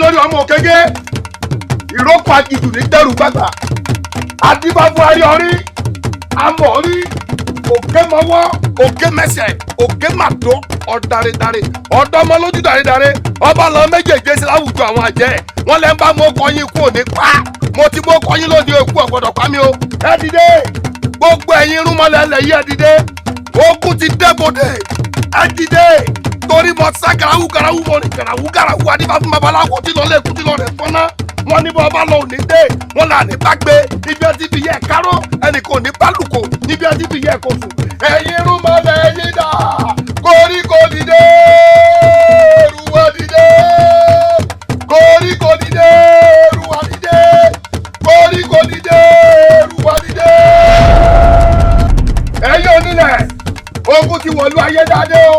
lórí ọmọ òkèké ìrókò agidù ní dẹrù gbàgbà adébáfún aríọrí amọ̀rí òkè mọ́wọ́ òkè mẹsẹ̀ òkè màdó ọ̀dàrẹ̀dàrẹ̀ ọ̀dọ́mọlójú dàrẹ̀dàrẹ̀ ọba lọ méjèèjì sí láwùjọ àwọn àjẹ́ wọn lẹ́ ń bá mọ́ kọyín kú òní pa mo ti mọ́ kọyín lóde òkú ọ̀gbọ́dọ̀ pa mí o ẹ dìde gbogbo ẹ̀yin irúnmọlẹ̀ ẹlẹ̀ yìí ẹ dìde ogun ti dẹ́gbòde ẹ dìde torí mo sá garawu garawu mo ní garawu adífá fún babaláwo tí lọ lẹ́kùn tí lọ rẹ̀ fọ́nà wọn ní bọ́ ọba lọ òní dé wọn là ní bá gbé ibi ẹtí fi yẹ káró ẹnì kò ní bálùkò níbi ẹtí fi yẹ kóso ẹ̀yin irúnmọlẹ̀ ẹ̀yin dà koríko dìde ruwa dìde koríko dìde ruwa dìde koríko dìde ruwa dìde. ẹ̀yin onílẹ̀ ogun ti wọ̀lú ayédáadé o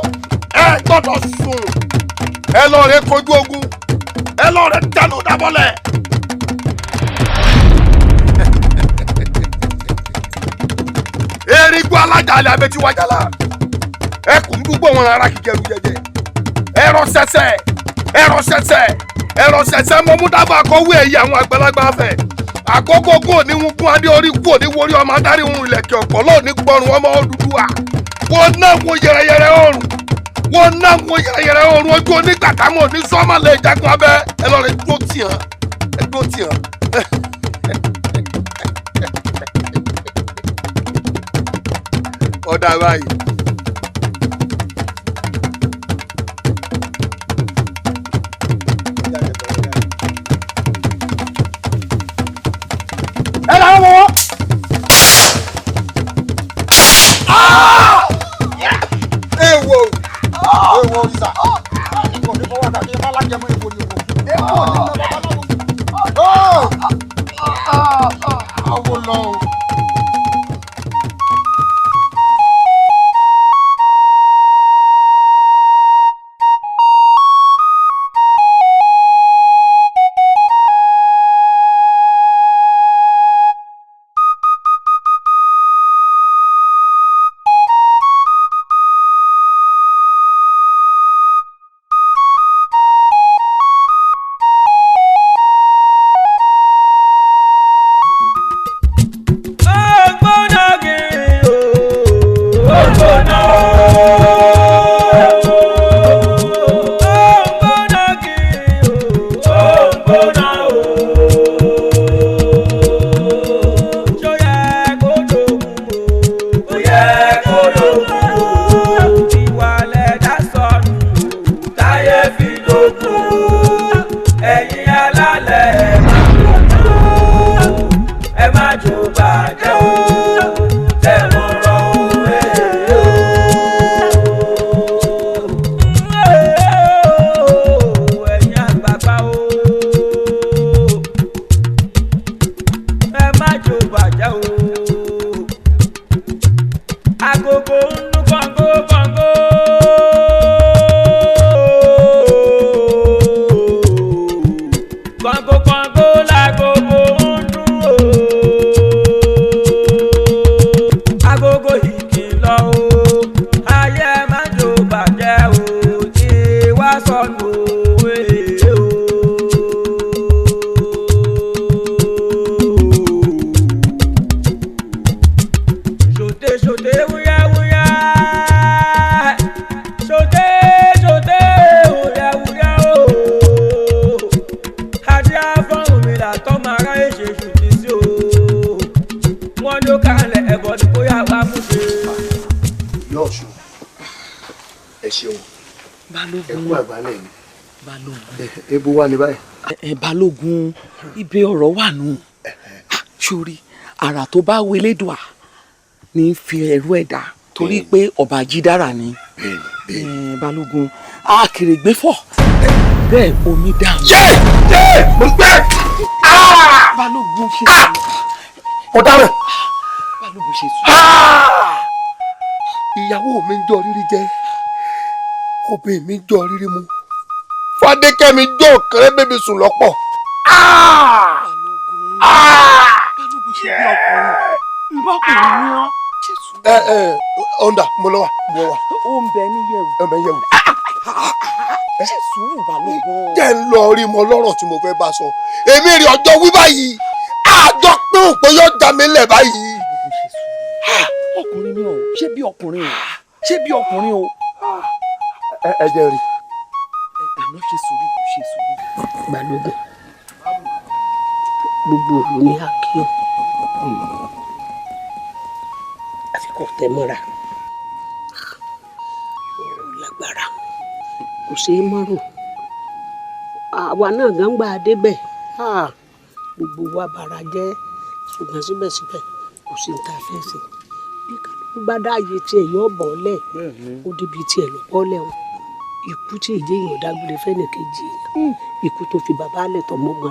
ẹ gbọ́dọ̀ sùn ẹ lọ rẹ kojú ogun ẹ lọ rẹ dánú dábọ́lẹ̀. erigun alájàlẹ̀ abẹ́tíwájàlá ẹkùn dúgbò wọn ara kíkẹrù jẹjẹ ẹrọ sẹsẹ mọmúdàbà kọwé ẹyẹ àwọn àgbàlagbà fẹ àkókò kò ní wọn kún adé orí kò ní wọrí ọmọ adarí ohun ìlẹ̀kẹ̀ ọpọlọ ní gbọrùn ọmọ Odùduwà wọn náà wo yẹrẹyẹrẹ ọrùn ojú onígbàkámọ ní sọmọlẹ ìjagun abẹ ẹ lọ rẹ dúró tìhàn ọ̀dà báyìí. ẹ làwọn ọmọ wọn. èèwọ̀ ìsà kò ní fọwọ́ àtàkì má lájẹmọ́ èèwọ̀ ni o. èèwọ̀ ní lọ́wọ́ babaláwo. àwọn lọ o. Ebo wà ní báyìí. Balógun ibi ọ̀rọ̀ wà nù. Sórí àrà tó bá wẹlẹ́dùà ní fi ẹ̀rú ẹ̀dá torí pé ọba jídára ni. Balógun akèrègbè fọ̀ bẹ́ẹ̀ omi dáhùn. mo gbẹ. Balógun ṣe sùn. ọ̀daràn. Balógun ṣe sùn. ìyàwó mi ń jọ rírí jẹ obìnrin mi ń jọ rírí mu. Fadékẹ́mi jọ òkèrè bébí sùn lọ́pọ̀. Balógun ṣe bí ọkùnrin ìbọkùnrin ni ọ́. ọ̀ndà mo lọ wà. ó ń bẹ ní yẹ̀wù. ẹ bẹ yẹ̀wù. ṣe sùúrù Balógun. jẹ́ ń lọ rí mọ lọ́rọ̀ tí mo fẹ́ bá sọ èmi rí ọjọ́ wí báyìí àjọ pé òpè yóò dá mi lẹ̀ báyìí. ọkùnrin ni o ṣé bí ọkùnrin o ṣé bí ọkùnrin o. ẹ jẹ́ rí. àmọ́ ṣe sùúrù ṣe sùúrù. Balógun gbogbo òru ní akíọ àfikún tẹmọ́ra ọ̀rọ̀ lágbára kò ṣeé mọ́rò àwa náà gángbà débẹ̀ gbogbo wa bara jẹ́ ṣùgbọ́n síbẹ̀síbẹ̀ kò sí nǹkan fẹ́ sí bí kálukú bá dáàyè tiẹ̀ yọ bọ́ọ̀lẹ̀ ó débi tiẹ̀ lọ bọ́ọ̀lẹ̀ wọn ikú tí èjì èèyàn dágbére fẹ́nìkejì èèyàn ikú tó fi bàbá lẹ̀ tó mọ́ lọ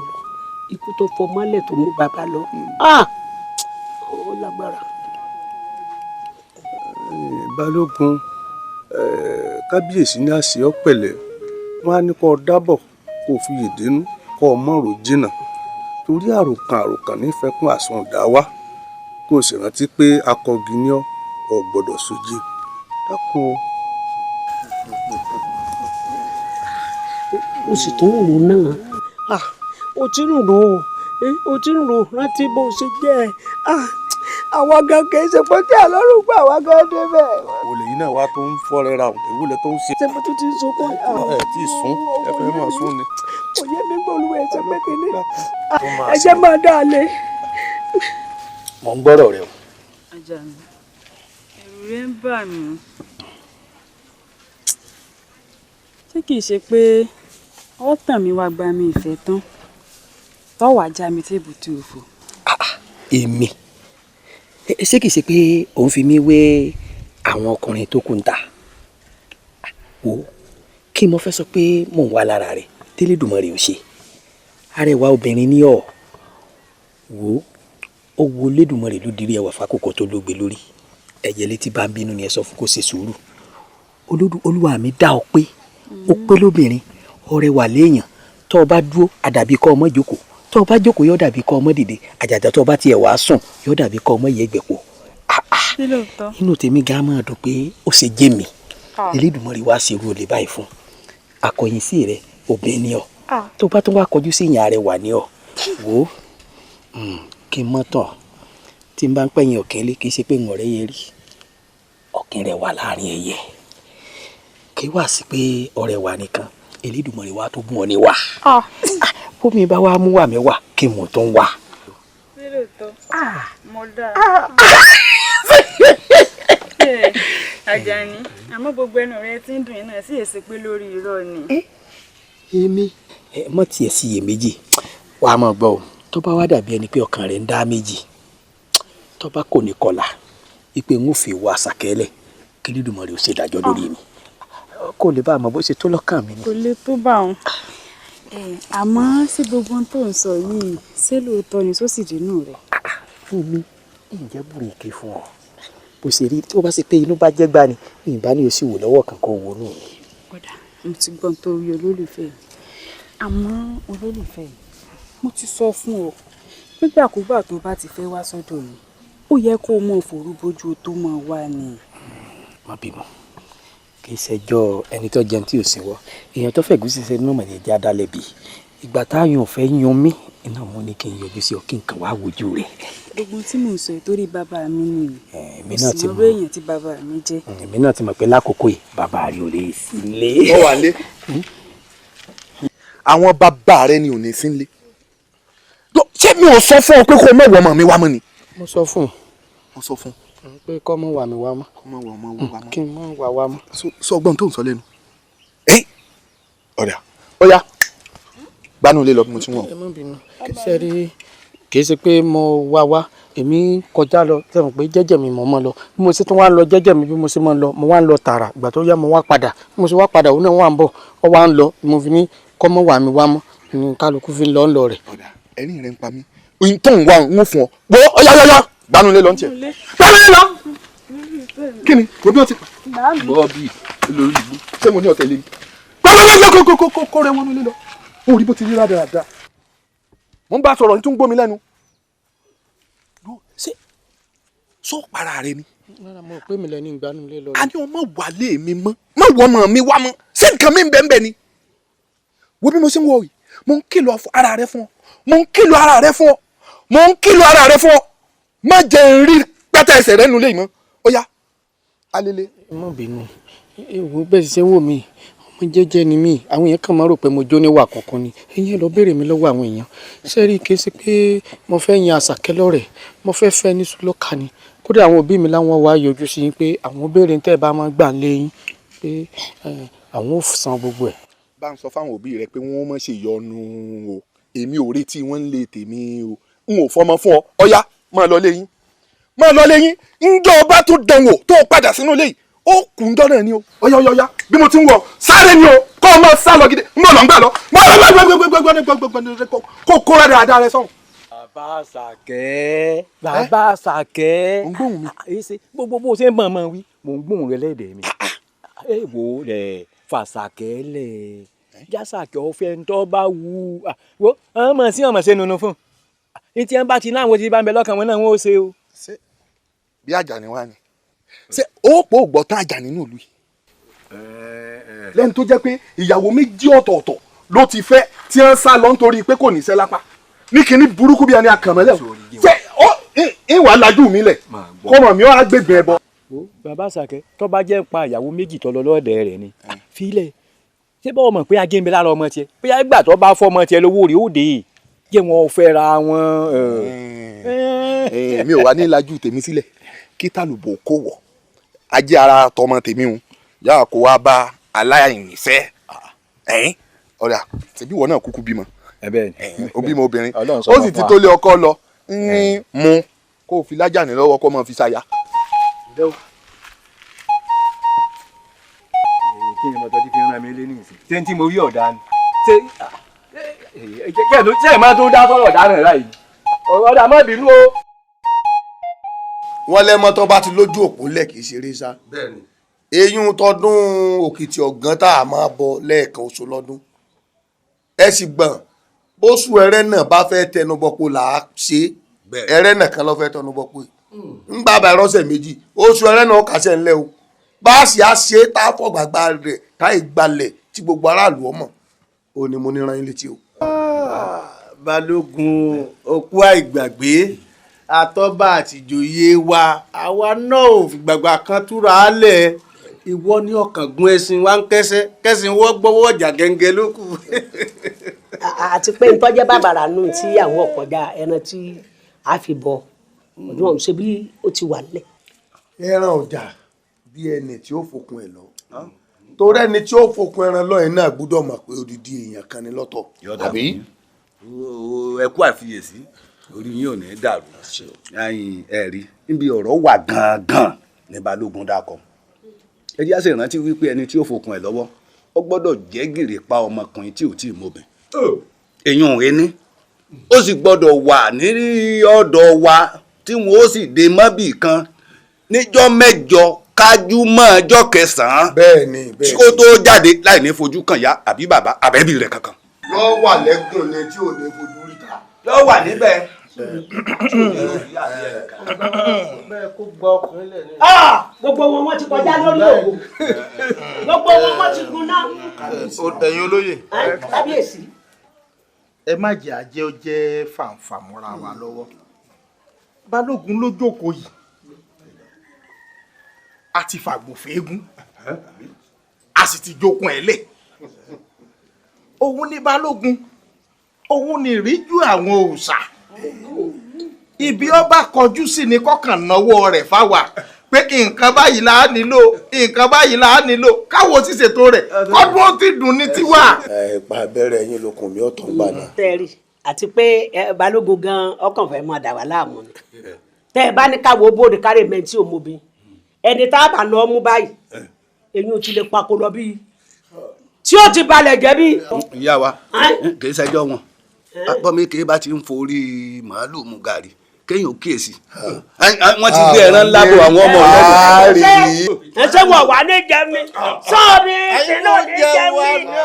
ikú tó fọmọ́ lẹ̀ tó mú bàbá lọ ó lágbára. Balógun kábíyèsí ní àṣẹ ọ̀pẹ̀lẹ̀ wọn á ní kó dábọ̀ kó fi yèdénú kó mọ̀rọ̀ jìnnà torí àròkàn nífẹ̀ẹ́ kún àsun ọ̀dà wa kó o sì rántí pé akọgi ní ọ gbọ́dọ̀ sóje dákun o. o sì tún rò náà o ti ń rò o ti ń rò rántí bó ṣe jẹ́ àwa gan kì í ṣe pé tí àlọ́run gbà wá gan débẹ̀. olè yìí náà wá tó ń fọ́rẹ́ ra ìwúlẹ̀ tó ń ṣe. ṣé mo tún ti ń sunkún. ẹ tí ì sún ẹ fẹ́ máa sún ni. òye mi gbọ́ olúwa ẹ̀ ṣe pé kínní ẹ ṣe máa dá a lé. mo ń gbọ́rọ̀ rẹ o. Àjàní ẹ̀rù rẹ̀ ń bà mí ṣé kìí ṣe pé ọ tàn mí wá gba mi ìfẹ́ tán tọ́wọ́ ajá mi tébùtù òfò. èmi ṣé kìí ṣe pé òun fi mí wé àwọn ọkùnrin tó kù ń ta wo kí mo fẹ́ sọ pé mò ń wá lára rẹ̀ tẹ́lẹ̀dùmarè ò ṣe arẹwà obìnrin ní ọ̀ wo ó wo Lédùmarè ló dirí ẹwà fákòkò tó ló gbé lórí ẹ̀jẹ̀ létí bá ń bínú ni ẹ sọ fún kó ṣe sùúrù olúwa mi dá ọ pé ó pé lóbìnrin ọ̀rẹ́ wà léèyàn tó o bá dúró àdàbí kọ́ ọmọ jókòó tó o bá jókòó yóò dàbí kọ́ ọmọ dìde àjàjà tó o bá tiẹ̀ wàá sùn yóò dàbí kọ́ ọmọ yẹ gbẹ̀pọ̀ inú tèmi gan máa dùn pé ó ṣe jẹ́ mi Elédùmarè wá ṣerú olè báyìí fún akọyin sí rẹ obìnrin ni ọ tó bá tún wá kọjú sí ìyá rẹ wà ní ọ wò ó kí n mọ́ tán tí n bá ń pẹ̀yìn ọ̀kẹ́ lé kì í ṣe pé ń ọ̀rẹ́ yẹn rí ọ̀kẹ́ rẹ wà láàrin ẹ̀yẹ kí wá sí pé ọ̀rẹ́ wa nìkan Elédùmarè wa tó gún ọ ní wà bómi bá wá mú wà mí wà kí n mọ̀ tó ń wà. mo dáa Àjàní àmọ́ gbogbo ẹnu rẹ ti ń dùn yín náà sí èsì pé lórí irọ́ ni. èmi mọ̀ tiẹ̀ sí iyèméjì wàá mọ̀ gbọ́ o tó bá wá dàbí ẹni pé ọkàn rẹ̀ ń dá méjì tó bá kò ní kọlà ipe ń fi wá sàkẹ́lẹ̀ kí Elédùmarè ò ṣe dájọ́ lórí mi kò lè bá a mọ̀ bó ṣe tó lọ́kàn mi ni. kò lè tó bá òun àmọ́ sí gbogbo ohun tó ń sọ yìí ṣé lóòótọ́ ni sósì dínú rẹ̀. fún mi ìjẹ́ bùrẹ̀kì fún ọ bó ṣe rí tí ó bá ṣe pé inú bá jẹ́ gbá ni ìbá ni o sì wò lọ́wọ́ kankan wò nù. kódà mo ti gbọ́n tó rí olólùfẹ́ mi àmọ́ olólùfẹ́ mi mo ti sọ fún ọ nígbàkúgbà tó bá ti fẹ́ wá sọ́dọ̀ mi ó yẹ kó o mọ̀ fòrú bójú tó máa wá ni. má bímọ kì í ṣẹjọ́ ẹni tó jẹun tí ò sí wọ èèyàn tó fẹ́ gúúsì ṣe náà mọ̀lẹ́ já dálẹ̀ bí ìgbà táyọ̀ fẹ́ yan mí iná mo ní kí n yọjú sí ọ kí n kàn wá wojú rẹ̀. gbogbo tí mò ń sọ torí bàbá mi nìyí èmi náà ti mọ̀ ọ̀rọ̀ èèyàn tí bàbá mi jẹ́. èmi náà ti mọ̀ pé lákòókò yìí bàbá rẹ̀ ò lè sí ilé. ó wà lé àwọn bàbá rẹ ni ò ní sí ilé ṣé mi ò sọ fún ọ pé kó o mọ̀wọ́ ọmọ mi wá mọ́ ni. mo sọ fún mo sọ fún un pé kọ́ mọ́ wà mí wá mọ́ ọmọ wọ ọmọ wọ wá mọ́ kí n mọ́ wà wá mọ́. sọ ọgbọ́n tó ń sọ lẹ́nu ọ̀rẹ́ ọ̀yá gbanú lé lọ bí mo ti wọ̀n. ẹ má bínú ṣe rí kì í ṣe pé mo wá wá èmi kọjá lọ sẹ́wọ̀n pé jẹ́jẹ́ mi mọ̀ mọ́ lọ bí mo ṣe tún wá ń lọ jẹ́jẹ́ mi bí mo ṣe máa ń lọ mo wá ń lọ tààrà ìgbà tó yá mo wá padà bí mo ṣe wá padà òun náà wà ń bọ̀ ọ wá ń lọ mo fi ní kọ́ mọ́ wà mí wá mọ́ ní kálukú fi ń lọ rẹ̀. ọ̀dà ẹ̀rín rẹ̀ ń pa mí oyin tó ń wá ń fún ọ gbọ́ ọ̀yá gbanú lé lọ ń tiẹ̀ gbanú lé lọ. kí ni òbí ọtí bọ́ bí olórí ìlú ṣé mo ní ọ̀tẹ̀ lé mi gbọ́dọ̀ kó rẹ wọnú lé lọ ó rí bó ti rí rádaràda mo ń bá sọ̀rọ̀ ní tún gbómi lẹ́nu ṣé sọ para rẹ ni. rárá mo pè mí lẹ́ni ìgbanú lé lọ. a ní ọmọ wà lé mi mọ́ má wọ ọmọ mi wá mọ́ ṣé nǹkan mi ń bẹ́ẹ̀ bẹ́ẹ̀ ni wo bí mo ṣe ń wọ yìí mo ń kìlọ̀ ara rẹ fún ọ mo ń kìlọ̀ ara rẹ fún ọ mo ń kìlọ̀ ara rẹ fún ọ má jẹ́ n rí pẹ́tẹ́ ẹsẹ̀ rẹ nulẹ̀ mọ́ ó yá alele. ẹ má bínú ewu bẹ́ẹ̀ ṣe wò mí ọmọ jẹ́jẹ́ ni mí àwọn èèyàn kàn máa rò pé mo jó níwà kankan ni ẹ̀yin lọ béèrè mi lọ́wọ́ àwọn èèyàn sẹ́rí kí n ṣe pé mo fẹ́ yan Àṣàkẹ́ lọ́rẹ̀ mo fẹ́ fẹ́ ní sùlọ́kà ni kódà àwọn òbí mi láwọn wá yọjú sí yín pé àwọn béèrè tẹ́ ẹ bá máa gbà lé yín pé àwọn ò san gbogbo ẹ̀. bá ń sọ fáwọn òbí rẹ pé wọ́n mọ̀ ṣe yọnu o èmi ò retí wọ́n ń lé tèmi o n ò fọmọ fún ọ ọ̀yá máa lọ léyìn ńjọ́ bá tó dánwò tó padà sínú léyìí ó kù ń dọ́nà ni o ọ̀yá bí mo ti ń wọ̀ sáré ni o kó o máa sá lọ gidi ń bọ̀ lọ́ ń gbà lọ kó kó rẹ̀ dáadáa rẹ sọ̀rọ̀. bàbá Àṣàkẹ́ ń gbóhùn mi. èsì gbogbo bó ṣe ń mọ̀ mọ̀ wí mò ń gbóhùn rẹ lẹ́dẹ̀ẹ́ mi. èèwọ̀ rẹ̀ fàṣàkẹ́ lẹ̀ jásàkẹ́ ọ̀fẹ́ ń tọ́ bá wù wo ọmọ sí ọmọ ṣe nunu fún ní tí wọ́n bá ti láwọn ti bá ń bẹ lọ́kàn wọn náà wọ́n ó ṣe o. bí Àjàní wá ni ṣé ó pò gbọ́ tán Àjàní nínú ìlú yìí lẹ́nu tó jẹ́ pé ìyàwó méjì ọ̀tọ̀ọ̀tọ̀ ló ti fẹ́ tí wọ́n sá lọ nítorí pé kò ní iṣẹ́ lápá ní kinní burúkú bí ẹni akànmọ́lẹ̀ ṣé ó ìwà lajú mi lẹ̀ kọ́mọ mi ó agbègbè ẹbọ. bàbá Àṣàkẹ́ tó bá jẹ́ ń pa ìyàwó méjì tó lọ lọ́ọ̀dẹ̀ rẹ̀ ni fílẹ̀ ṣé báwo mọ̀ pé agéńbẹ lára ọmọ tiẹ̀ pé ìgbà tó bá fọ́ ọmọ tiẹ̀ lówó rèé ó dé jẹ́ wọn fẹ́ra wọn. mi ò wá ní lajú tèmi sílẹ̀ kí tàlùbọ̀ kò wọ̀ ajé ara tọmọ tèmi hùn yàrá kó wá bá aláìníṣẹ́ ọ̀rẹ́ àtẹ̀bí wọn náà kúkú bímọ ó bímọ obìnrin ó sì ti tó lé ọkọ lọ ń mú kó o fi lájàní lọ́wọ́ kó o máa fi ṣàyà. kí ni mo tọ́jú fi rán mi lé ní ìsìn ṣé n tí mo rí ọ̀dà ni ṣé ẹ̀ máa tó dá sọ̀rọ̀ ọ̀daràn láyìí ọ̀dà má bínú o. wọ́n lẹ́mọ́ tó bá ti lójú òpó lẹ̀ kì í ṣeré sá. eyín tọdún Òkìtì Ọ̀gán tá a máa bọ lẹ́ẹ̀kan oṣù lọ́dún ẹ sì gbọ̀n bóṣù ẹrẹ́ náà bá fẹ́ tẹnubọ́pọ̀ là á ṣe ẹrẹ́ náà kan ló fẹ́ tẹnubọ́pọ̀ ń gbà bá ẹrọ́sẹ̀ méjì oṣù ẹrẹ́ náà kàṣẹ ńlẹ̀ o bá a sì á ṣe tá a fọ̀gbàgbà rẹ̀ tá ìgbalẹ̀ tí gbogbo aráàlú ọmọ ò ní mo ní ran yín létí o. Balógun òkú àìgbàgbé àtọ́ba àtìjòyè wa àwa náà ò fìgbàgbà kan túra á lẹ̀ ìwọ ní ọkàn gun ẹṣin wa ń kẹsìn wọ́n gbọ́wọ́ ọjà gẹ́gẹ́ ló kù. àti pé ntọ́jẹ́ bàbàrà nù tí àwọn ọ̀pọ̀já ẹran tí a fi bọ ọdún ọ̀hún ṣe bí ó ti wà nílẹ̀. ẹran ọjà bí ẹni tí ó fokùn ẹ lọ torí ẹni tí ó fokùn ẹran lọ yẹn náà gbọ́dọ̀ mọ̀ pé odidi èèyàn kan ní lọ́tọ̀. àbí ẹ kú àfiyèsí orí yín ò ní dàrú ẹ rí níbi ọ̀rọ̀ wà gangan ní Balógun dákọ̀ ẹ jẹ́ àṣẹ ìrántí wípé ẹni tí ó fokùn ẹ̀ lọ́wọ́ ó gbọ́dọ̀ jẹ́ gìrì pa ọmọkùnrin tí ò tí ì mọ̀bìn èèyàn ẹni ó sì gbọ́dọ̀ wà ní ọ̀dọ̀ wa tí wọ́n ó sì dé mọ́bì kan níjọ́ mẹ́jọ kájú mọ́ ọjọ́ kẹsàn-án bẹ́ẹ̀ni tí kò tó jáde láì ní fojú kan ya àbí bàbá àbẹ́bí rẹ̀ kankan. yóò wà lẹ́gùn ni tí ò ní fojú ríta. yóò wà níbẹ̀. gbogbo wọn ti kọjá lórí òwò gbogbo wọn ti gun náà. ẹ̀yin olóyè kábíyèsí. ẹ má jẹ́ àjẹ́ ó jẹ́ fàǹfà mọ́ra wa lọ́wọ́ Balógun ló jókòó yìí a ti fàgbò fẹ́ẹ́gún a sì ti jókun ẹ̀ lẹ̀ òun ní Balógun òun ní ìríjú àwọn òòṣà ibi ọba kọjú sí ni kọkàn náwó rẹ̀ fáwa pé nǹkan báyìí là á nílò nǹkan báyìí là á nílò káwo sì ṣètò rẹ̀ kọ́dún ó ti dùn ní tiwa. pa abẹ́rẹ́ yín lókun mi ọ̀tọ̀ ń bàdàn. tẹ́rì àti pé Balógun gan ọkàn fẹ́ mọ́ dà wá láàmú ni tẹ́ ẹ bá ní káwo bóde kárẹ̀ mẹ́tí òmòbí ẹni tá a bá lọ mú báyìí èyí ò ti lè pako lọ bí tí ó ti balẹ̀ jẹ́ bí. ìyá wa kì í ṣẹjọ́ wọn bọ́mi kì í bá ti ń forí màálùú mu gàrí kéèyàn ò kíyèsí wọ́n ti gbé ẹran ńlá bò àwọn ọmọ ọ̀rẹ́ ṣé wọn wà ní jẹun ni sọ́ọ̀ni ṣẹlẹ̀ ò ní jẹun ni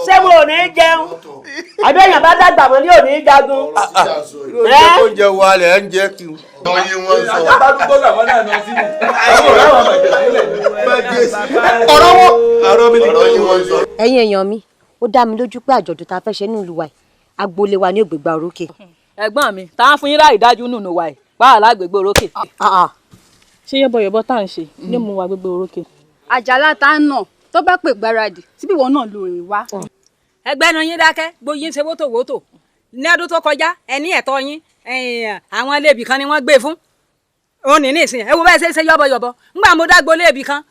ṣé wọn ò ní jẹun àbí èèyàn bá dàgbà mọ́ ní ò ní jagun. oúnjẹ wa lẹ̀ ń jẹ́ kí ọyìn wọn sọ. ọ̀rọ̀ wọn. ọyìn wọn sọ. ẹ̀yin èèyàn mi ó ó dá mi lójú pé àjọ̀dún tá a fẹ́ ṣe nílùú wa yìí agboolé wa ní ògbégbá orókè. ẹ̀gbọ́n mi tá a fún yín láì dájú nínú wa yìí báwa lágbègbè orókè. ṣé yẹ́bọ̀yẹ̀bọ̀ tá à ń ṣe ní mú wa gbégbé orókè. àjàlá tá a nà tó bá pè gbáradì síbí ìwọ náà ló rè wá. ẹgbẹ́ nu yín dákẹ́ gbóyin ṣe wótòwótò ní ọdún tó kọjá ẹni ẹ̀tọ́ yín àwọn iléèbì kan ni wọ́n gbé fún òun ní nísìn ẹ wo bẹ́ẹ̀ ṣe yọ́bọ̀yọ̀bọ̀ ńgbà mo dágbó iléèbì kan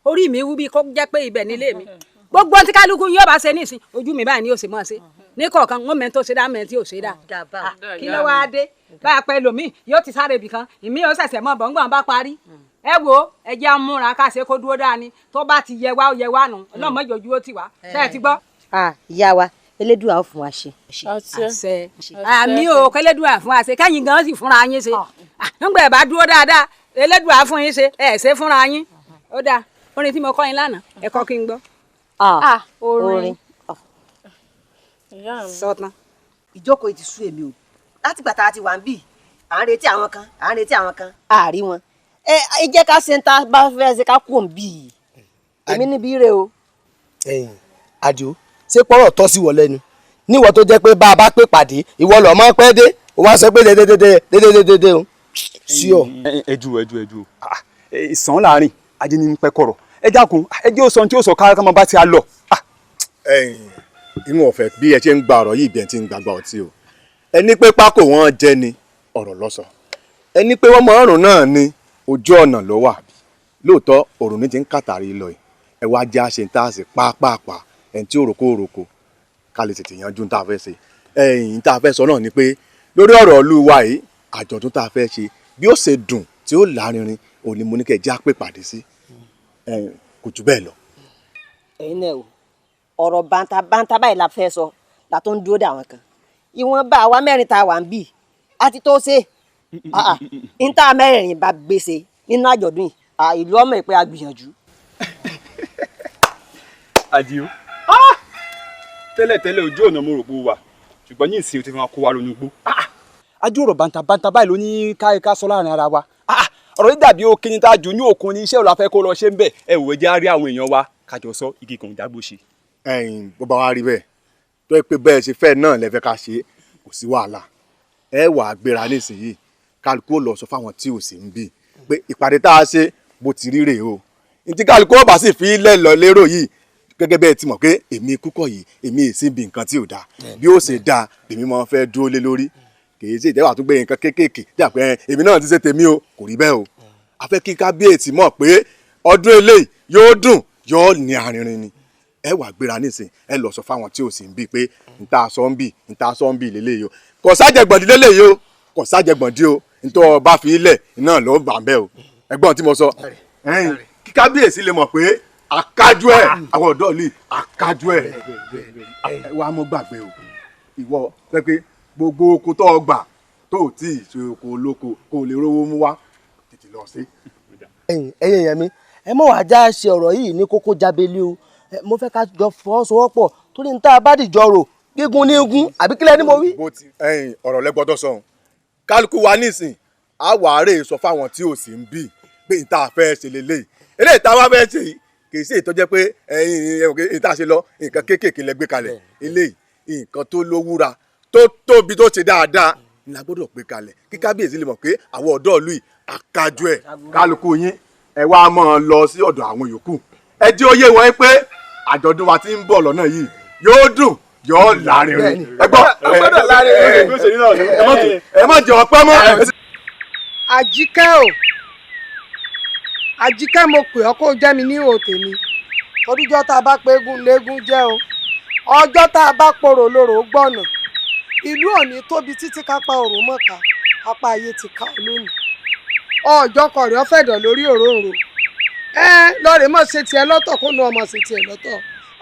orí mi wú bí kó jẹ́ pé ibẹ̀ nílé mi gbogbo tí kálukú yóò bá ṣe nísìn ojú mi báyìí ni yóò ṣe mọ́ ṣe ní kọ̀ọ̀kan wọ́n mẹ́ni tó ṣe dá mẹ́ni tí ò ṣe dá kí ló wáá dé bá a pẹ́ lòmíì yóò ti sáré ibì kan ìmí yóò ṣẹ̀ṣẹ̀ mọ́ bọ̀ ńgbà bá parí ẹ wo ẹ jẹ́ amúra ká ṣe kó dúró dáa ni tó bá ti yẹ wá ó yẹ wá nù ọlọ́mọ ìjọ́jú ó ti wá ṣe é ti gbọ́. ìyá wa elédùà ó fún wa ṣe. àṣẹ àmì ò kẹlẹ́dùà fún wa ṣe kẹ́yìn gan sì fúnra yín ṣe nígbà ẹ̀ bá dúró dáadáa elédùà fún yín ṣe ẹ̀ ṣe fúnra yín ó dáa orin tí mo kọ́ yín lánàá ẹ kọ́ kí n gbọ́. orin. sọ́tàn. ìjókòó ti sú èmi o láti gbà tá a ti wà ń bì à ń retí àwọn kan àárí wọn ẹ jẹ́ ká ṣe ń ta bá fẹ́ ṣe ká kú òun bì í èmi níbi ire o. Àdìó ṣé pọ́rọ̀ tọ́ sí wọ lẹ́nu níwọ̀ tó jẹ́ pé bá a bá pè pàdé ìwọ lọ mọ́ pẹ́ dé o wá sọ pé dédédédédé o sí ọ. ẹjú ìsàn láàrin ajé ní pẹ́ kọ̀rọ̀ ẹ dákun ẹ jẹ́ òsàn tí ó sọ ká máa bá ti a lọ. ìwọ̀n ọ̀fẹ́ bí ẹ ṣe ń gba ọ̀rọ̀ yìí bí ẹ ti ń gbàgbà ọtí o ẹni pé pákó wọn jẹ ni ọ̀rọ̀ lọ́sọ̀ ẹni pé wọ́n mọ ọ̀rùn náà ni ojú ọ̀nà ló wà lóòótọ́ òrùn ní ti ń kàtàrí lọ yìí ẹ wá jẹ́ àṣẹ tá a sì pàápàá ẹni tí òròkó ká lè tètè yanjú tá a fẹ́ ṣe ẹ̀yìn tá a fẹ́ sọ náà ni pé lórí ọ̀rọ̀ ìlú wa yìí àjọ̀dún tá a fẹ́ ṣe bí ó ṣe dùn tí ó lárinrin òun ni mo ní kẹ́ jẹ́ àpè pàdé sí kò jù bẹ́ẹ̀ lọ. ẹ̀yin náà o ọ̀rọ̀ bàǹtàbàǹtà báyìí la fẹ́ sọ la tó ń dúró dà wọn kan ìwọ̀nba àwa mẹ́rin tá a wà ń bì àti tó ṣe níta mẹ́rin bá gbèsè nínú àjọ̀dún yìí ìlú ọmọ ìpè àgbìyànjú. Àdìó tẹ́lẹ̀tẹ́lẹ̀ ojú ọ̀nà mo rò pé ó wà ṣùgbọ́n ní ìsìn tí wọ́n kó wa lónú gbó. ajú ọ̀rọ̀ bàǹtàbàǹtà báyìí ló ní ká sọ láàrin ara wa ọ̀rọ̀ yìí dàbí ó kíni tá a jù ní òkun ní iṣẹ́ òun la fẹ́ kó lọ ṣe ń bẹ̀ ẹ wò ó jẹ́ àárí àwọn èèyàn wa kájọ sọ igi kan jágbó ṣe. bó bá wá rí bẹ́ẹ̀ tó yẹ pé bẹ́ẹ̀ ṣe fẹ́ náà lẹ́fẹ́ ká ṣe kò sí wàhálà ẹ wà á gbéra nísìnyìí kálukú lọ sọ fáwọn tí ò sí ń bì pé ìpàdé tá a ṣe bó ti rí rèé o ntí kálukú ọba sì fi lẹ́ lọ lérò yìí gẹ́gẹ́ bẹ́ẹ̀ ti mọ̀ pé èmi kúkọ̀ yìí èmi èsì bí nǹkan tí ò dáa bí ó ṣe dáa èmi máa fẹ́ dúró lé lórí kìí ṣe ìtẹ́wà tó gbé nǹkan kéékèèké dà pé èmi náà ti ṣe tèmi o kò rí bẹ́ẹ̀ o a fẹ́ kí kábíyèsí mọ̀ pé ọdún eléyìí yóò dùn yóò ní arinrin ni ẹ wà gbéra nísìn ẹ lọ sọ fáwọn tí ò sì ń bì pé níta sọ ń bì lélẹ́yìí o kò sájẹgbọ̀ndì lélẹ́yìí o kò sájẹgbọ̀ndì o nítorí ọba fi ilẹ̀ iná ló bà ń bẹ́ o ẹgbọ́n tí mo sọ kí kábíyèsí lè mọ̀ pé akájú ẹ àwọn ọ̀dọ́ ìlú akájú ẹ wàá mọ gbàgbé o ìwọ pé gbogbo oko tó o gbà tó o tí ì ṣe oko olóko kó o lè rówó mú wá tètè lọ sí. ẹ̀yin èèyàn mi ẹ mọ̀ wá já ṣe ọ̀rọ̀ yìí ní kókó jábélé o mo fẹ́ ká jọ fọwọ́sowọ́pọ̀ torí ní tá a bá dìjọ rò gígùn ní igun àbí kílẹ̀ ni mo wí. ọ̀rọ̀ lẹ́gbọ́dọ̀ sọ̀hún kálukú wa nísìn àwárẹ̀ sọ fáwọn tí ò sí ń bì pé ìta fẹ́ ṣe lélẹ́yìí eléyìí tá a wá fẹ́ ṣe yìí kì í ṣe ìtọ́jẹ́ pé ìta ṣe lọ nǹkan kéékèèké lẹ gbé kalẹ̀ eléyìí nǹkan tó lówúra tó tóbi tó ṣe dáadáa ni a gbọ́dọ̀ gbé kalẹ̀ kí kábíyèsí lè mọ̀ pé àwọn ọ̀dọ́ ìlú yìí àkájú ẹ̀ kálukú yín ẹ wá máa lọ sí ọ̀dọ̀ àwọn yòókù ẹ jẹ́ ó yé wọn pé àjọ̀dún wa ti ń bọ̀ lọ́nà yìí yóò dùn yóò lárinrin ẹ gbọ́ ẹ má jẹ́ ọpẹ́ mọ́. Àjíkẹ́ o Àjíkẹ́ mo pè ọ́ kó jẹ́ mi ní ihò tèmi toríjọ́ tá a bá pé eégún léégún jẹ́ o ọjọ́ tá a bá porò lóró gbọ̀nà ìlú òní tóbi títí kápá òrùn mọ̀ká apá ayé ti ká ọ lónìí ọjọ́ kọ̀rẹ́ ọ fẹ̀dọ̀ lórí òróǹro lọ́ọ̀rẹ́ mọ̀ ṣe tiẹ̀ lọ́tọ̀ kó nu ọmọ ṣe tiẹ̀ lọ́tọ̀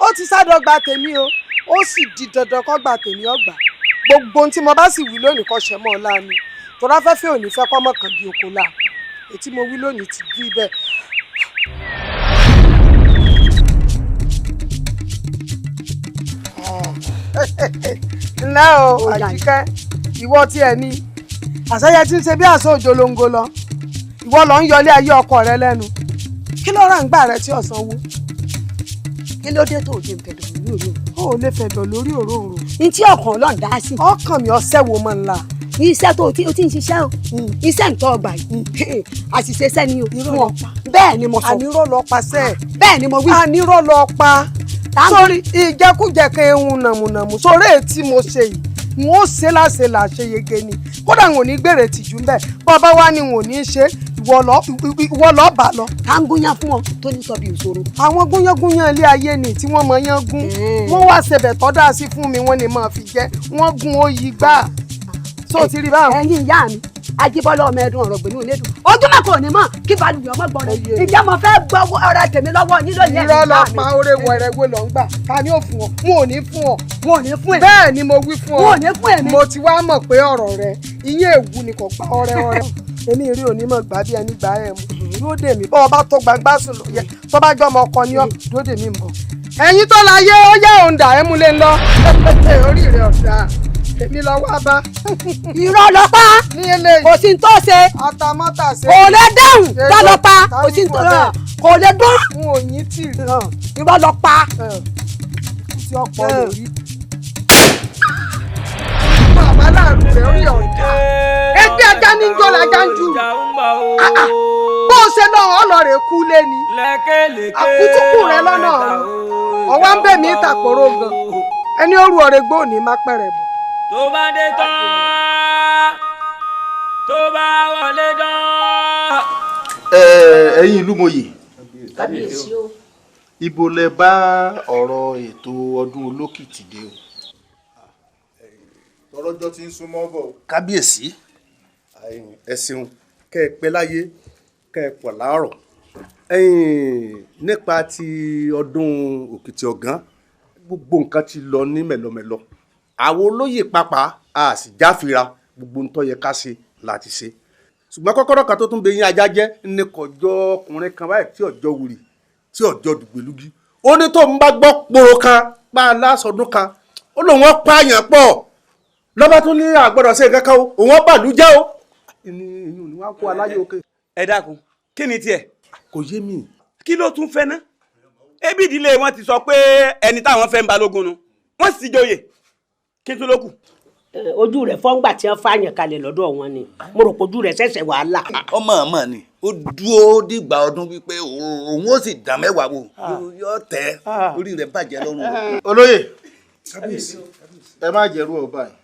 ó ti sádọ́gba tèmi o ó sì di dandan kó gba tèmi ọgbà gbogbo ohun tí mo bá sì wí lónìí kó ṣẹ mọ́ ọ láàánú torí afẹ́fẹ́ òní fẹ́ kọ́ mọ́ kàn di oko la ètí mo wí lónìí ti bí bẹ́ẹ̀. ńlẹ́ o Àjíkẹ́ ìwọ tí ẹ ní àṣẹyẹ tí ń ṣe bí àṣọ òjòlóńgó lọ ìwọ lọ ń yọlé ayé ọkọ rẹ lẹ́nu kí ló rà ń gbà rẹ tí ọ̀sán wú kí ló dé tó òde ìfẹ̀dọ̀ ní òní ó ó lè fẹ̀dọ̀ lórí òróǹro. ní tí ọkàn Ọlọ́run dá sí. ọkàn mi ọ̀sẹ̀ wo mọ̀ ńlá. iṣẹ́ tó o ti ń ṣiṣẹ́ o iṣẹ́ ń tọ́ ọgbà yìí àṣìṣe sẹ́ni o fún ọ bẹ́ẹ̀ ni mo sọ. àníró lọ pa sẹ́ẹ̀. bẹ́ẹ̀ ni mo wí. àníró lọ pa. sórí ìjẹkújẹ kan ehun nàmùnàmù sórí èyí tí mo ṣe yìí n ó ṣe láṣẹ làṣeyege ni kódà n ò ní gbèrè tìjú ń bẹ bàbá wa ni n ò ní ṣe ìwọ lọ bà lọ. ká ń gúnyán fún ọ tó ní sọ bí ìṣòro. àwọn gúnyángúnyán ilé ayé ni tí wọ́n mọ yán gún wọ́n wá ṣebẹ̀ tọ́ dá sí fún mi wọ́n ní máa fi jẹ́ wọ́n gún ó yí gbà. tó ti rí báwọn. ẹ̀yin ìyá mi Ajíbọ́lá ọmọ ẹdun ọ̀rọ̀ gbẹ̀mí onídùn ojúmọ́ kò ní mọ̀ kí balùwẹ̀ ọmọ gbọ́n rẹ̀ ìjẹ́ mo fẹ́ gbọ́ ọ̀rọ̀ tèmi lọ́wọ́ nílò yẹn. irọ́ lọ pa oore wẹ̀rẹ̀ wo lọ ń gbà ká ní ò fún ọ mo ò ní fún ọ. mo ò ní fún ẹ. bẹ́ẹ̀ ni mo wí fún ọ. mo ò ní fún èmi. mo ti wá mọ̀ pé ọ̀rọ̀ rẹ ìyẹn èwu ni kò gba ọrẹ. èmi rí onímọ̀ gbà bí ẹni gbà ẹ̀ mu dúró dè mí bọ́ọ̀ bá tó gbangba sùn lọ yẹ tó bá gbọ́ ọmọ ọkọ ní ọ dúró dè mí mọ̀. ẹ̀yin tó la yé ó yẹ òǹdà ẹ̀ mú lé lọ orí rẹ̀ ọ̀dà èmi lọ wá bá. irọ́ lọ pa kò sí tó ṣe àtàmọ́tà ṣe kò lè dáhùn tá lọ pa kò sí tó kò lè dún. n ò yín tì í. irọ́ lọ pa. tí ọ̀pọ̀ lórí. bàbá láàrú rẹ̀ rí ọ̀dà ẹgbẹ́ ajá ní jọ́ lajá ń jù. bó o ṣe náà ọlọ́rẹ̀ kú lé ni àkútúkù rẹ lọ́nà ọ̀wá ń bẹ̀ mí ìtàkùrọ̀ gan ẹni ó rú ọ̀rẹ́ gbóò ní má pẹ̀rẹ̀ bọ̀. tó bá dé tán tó bá wọlé tán. ẹ̀yin ìlú mòye kábíyèsí o. ibo lẹ bá ọ̀rọ̀ ètò ọdún olókìtì dé o. tọrọjọ tí ń súnmọ́ bọ̀. kábíyèsí ẹ ṣeun kẹ́ ẹ pẹ́ láyé kẹ́ ẹ pọ̀ láàrọ̀ nípa ti ọdún òkìtì ọ̀gán gbogbo nǹkan ti lọ ní mẹ̀lọmẹ̀lọ àwọn olóyè pápá a sì jáfira gbogbo ntọ́ yẹ ká ṣe láti ṣe ṣùgbọ́n kọ́kọ́rọ́ kan tó tún bẹ yín ajá jẹ́ ní kọjọ́ ọkùnrin kan báyìí tí ọjọ́ wùrì tí ọjọ́ dùgbẹ́lúgí ó ní tó ń bá gbọ́ poro kan bá a lásọdún kan ó lóun ó pààyàn pọ̀ lọ́ba tún ní àgbọ̀dọ̀ ṣe nǹkan kan o òun ó bàlújẹ́ o ìyún ni wọ́n á kó aláyé òkè. ẹ dákun kí ni tiẹ̀. kò yé mi. kí ló tún fẹ́ ná ebi ìdílé wọn ti sọ pé ẹni táwọn fẹ́ ń balógun nu wọ́n sì joyè kí tún ló kù. ojú rẹ̀ fọ́ngbà tí wọ́n fààyàn kalẹ̀ lọ́dọ̀ wọn ni mo rò pé ojú rẹ̀ ṣẹ̀ṣẹ̀ wàhálà. ọmọ ọmọ ni ó dúró dìgbà ọdún wípé òun ó sì dán mẹ́wàá wò yóò tẹ orí rẹ̀ bàjẹ́ lọ́rùn. olóyè ẹ má jẹ̀rú ọba yìí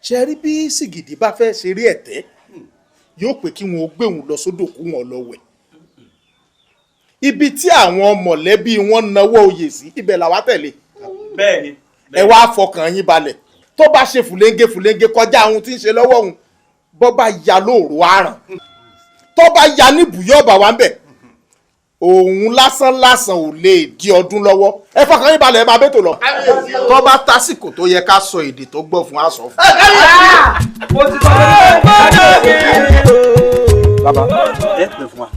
ṣe rí bí sìgìdì bá fẹ́ ṣeré ẹ̀tẹ́ yóò pé kí wọn ó gbé òun lọ sódò kú wọn lọ wẹ̀ ibi tí àwọn mọ̀lẹ́bí wọn náwó oyè sí ibẹ̀ làwa tẹ̀lé. bẹ́ẹ̀ni. ẹ wá fọkàn yín balẹ̀ tó bá ṣe fùlẹ́ńgé kọjá ohun tí ń ṣe lọ́wọ́ òun bọ́ bá ya lóòrò àràn tó bá ya níbùyọ́ ọ̀bà wa ń bẹ̀ òun lásán ò lè di ọdún lọ́wọ́ ẹ fọkàn yín balẹ̀ ẹ máa bẹ́tò lọ tó bá tásìkò tó yẹ ká sọ èdè tó gbọ́ fún aṣọ fún. bàbá ẹ pè fún wa.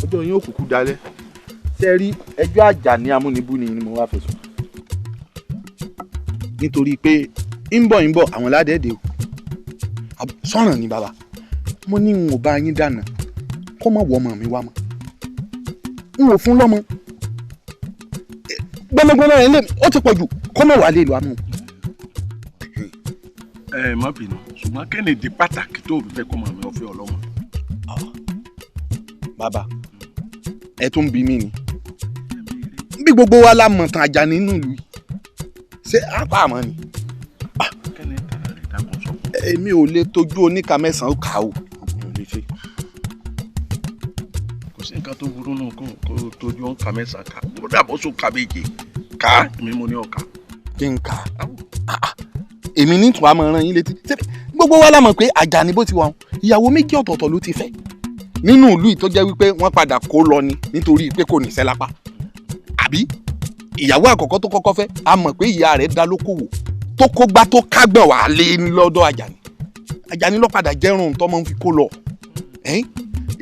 ọjọ́ yín ò kúkú dalẹ̀ ṣe rí ẹjọ́ àjà ní amúnibú ni mo wá fẹ̀sùn nítorí pé ń bọ̀ àwọn ládẹ́ẹ̀dẹ́ o sọ̀ràn ni bàbá mo ní n ò bá yín dáná kó mọ̀ wọ́ ọmọ mi wá mọ́ n ò fún lọ́mọ gbẹmọgbẹmọ rẹ lé ó ti pọ̀ jù kó mọ̀ wá lè lọ àmọ́. ẹ má bínú ṣùgbọ́n kẹ́nìdí pàtàkì tó fi fẹ́ kọ́ mọ̀ mi ọ̀fẹ́ ọlọ́mọ. bàbá ẹ tún bí mi ni bí gbogbo wa la mọ̀ tàn àjà nínú ìlú yìí ṣé apá àmọ́ ni. èmi ò lè tójú oníka mẹ́sàn-án kà ó. kò sí nǹkan tó burú nù kó tójú ọ̀nkà mẹ́sàn-án kà ó dàbọ̀ sóò kà méje ká èmi mo ní ọ̀kà. kí n kà èmi ní tùwà máa rán yín létí gbogbo wa la mọ̀ pé àjà ni bó ti wà wọn ìyàwó méjì ọ̀tọ̀ọ̀tọ̀ ló ti fẹ́ nínú ìlú yìí tó jẹ́ wípé wọ́n padà kó lọ ni nítorí pé kò níṣẹ́ lápá àbí ìyàwó àkọ́kọ́ tó kọ́kọ́ fẹ́ a mọ̀ pé ìyá rẹ̀ dá lókòwò tó kó gbá tó kágbọ̀n wà lé lọ́dọ̀ Àjàní ló padà jẹ́rùn tó máa ń fi kó lọ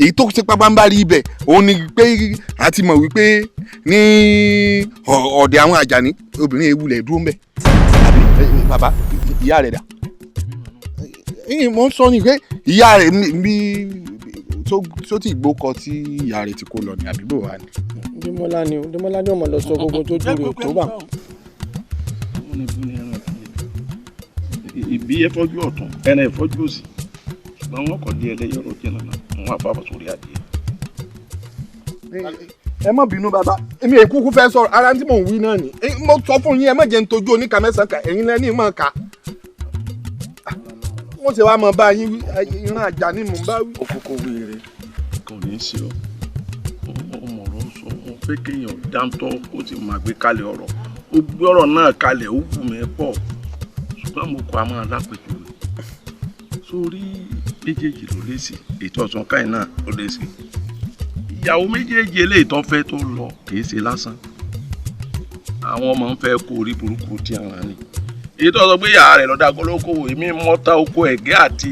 èyí tó ṣe pápánbárí ibẹ̀ òun ni pé a ti mọ̀ wípé ní ọ̀dẹ̀ àwọn Àjàní obìnrin ewúlẹ̀ dúró ń bẹ̀ àbí bàbá ìyá rẹ̀ dà mo ń sọ ni pé ìyá rẹ̀ bí tó ti gbókọ tí ìyá rẹ̀ ti kó lọ ní àbíbò wa ni. Démọ́lá ni ọmọ lọ sọ gbogbo tó jù rẹ̀ tó bá. ìbí ẹfọ́jú ọ̀tún ẹran ẹfọ́jú òsì ṣùgbọ́n wọn kò dé ẹlẹ́yọ̀rọ̀ jẹ́ nàná wọn àbábọ̀ sórí adìẹ. ẹ má bínú bàbá èmi èkúkú fẹ́ sọ̀rọ̀ ara tí mò ń wí náà ni mo sọ fún yín ẹ má jẹ́ ń tojú oníkà mẹ́sàn-án kà ẹ̀yin lẹ́ni mọ̀ ká wọ́n ṣe wá mọ̀ bá yín ìran àjà ni mò ń bá wí. òkòkò wéèrè kò ní í ṣe ọ ọmọ ọ̀rọ̀ sọ wọn fẹ́ kéèyàn dáńtọ́ ó ti máa gbé kalẹ̀ ọ̀rọ̀ ó gbé ọ̀rọ̀ náà kalẹ̀ ó wù mí pọ̀ ṣùgbọ́n mo kọ́ àmọ́ alápèjúwe sórí méjèèjì ló lé sí ètò ọ̀sán káyìn náà ló lé sí ìyàwó méjèèjì eléyìí tó fẹ́ tó lọ kìí ṣe lásán àwọn ọmọ ń fẹ́ kó orí burúkú tí ara ni èyí tó sọ pé ìyá rẹ̀ lọ́dà kólókòwò èmi mọ́ta oko ẹ̀gẹ́ àti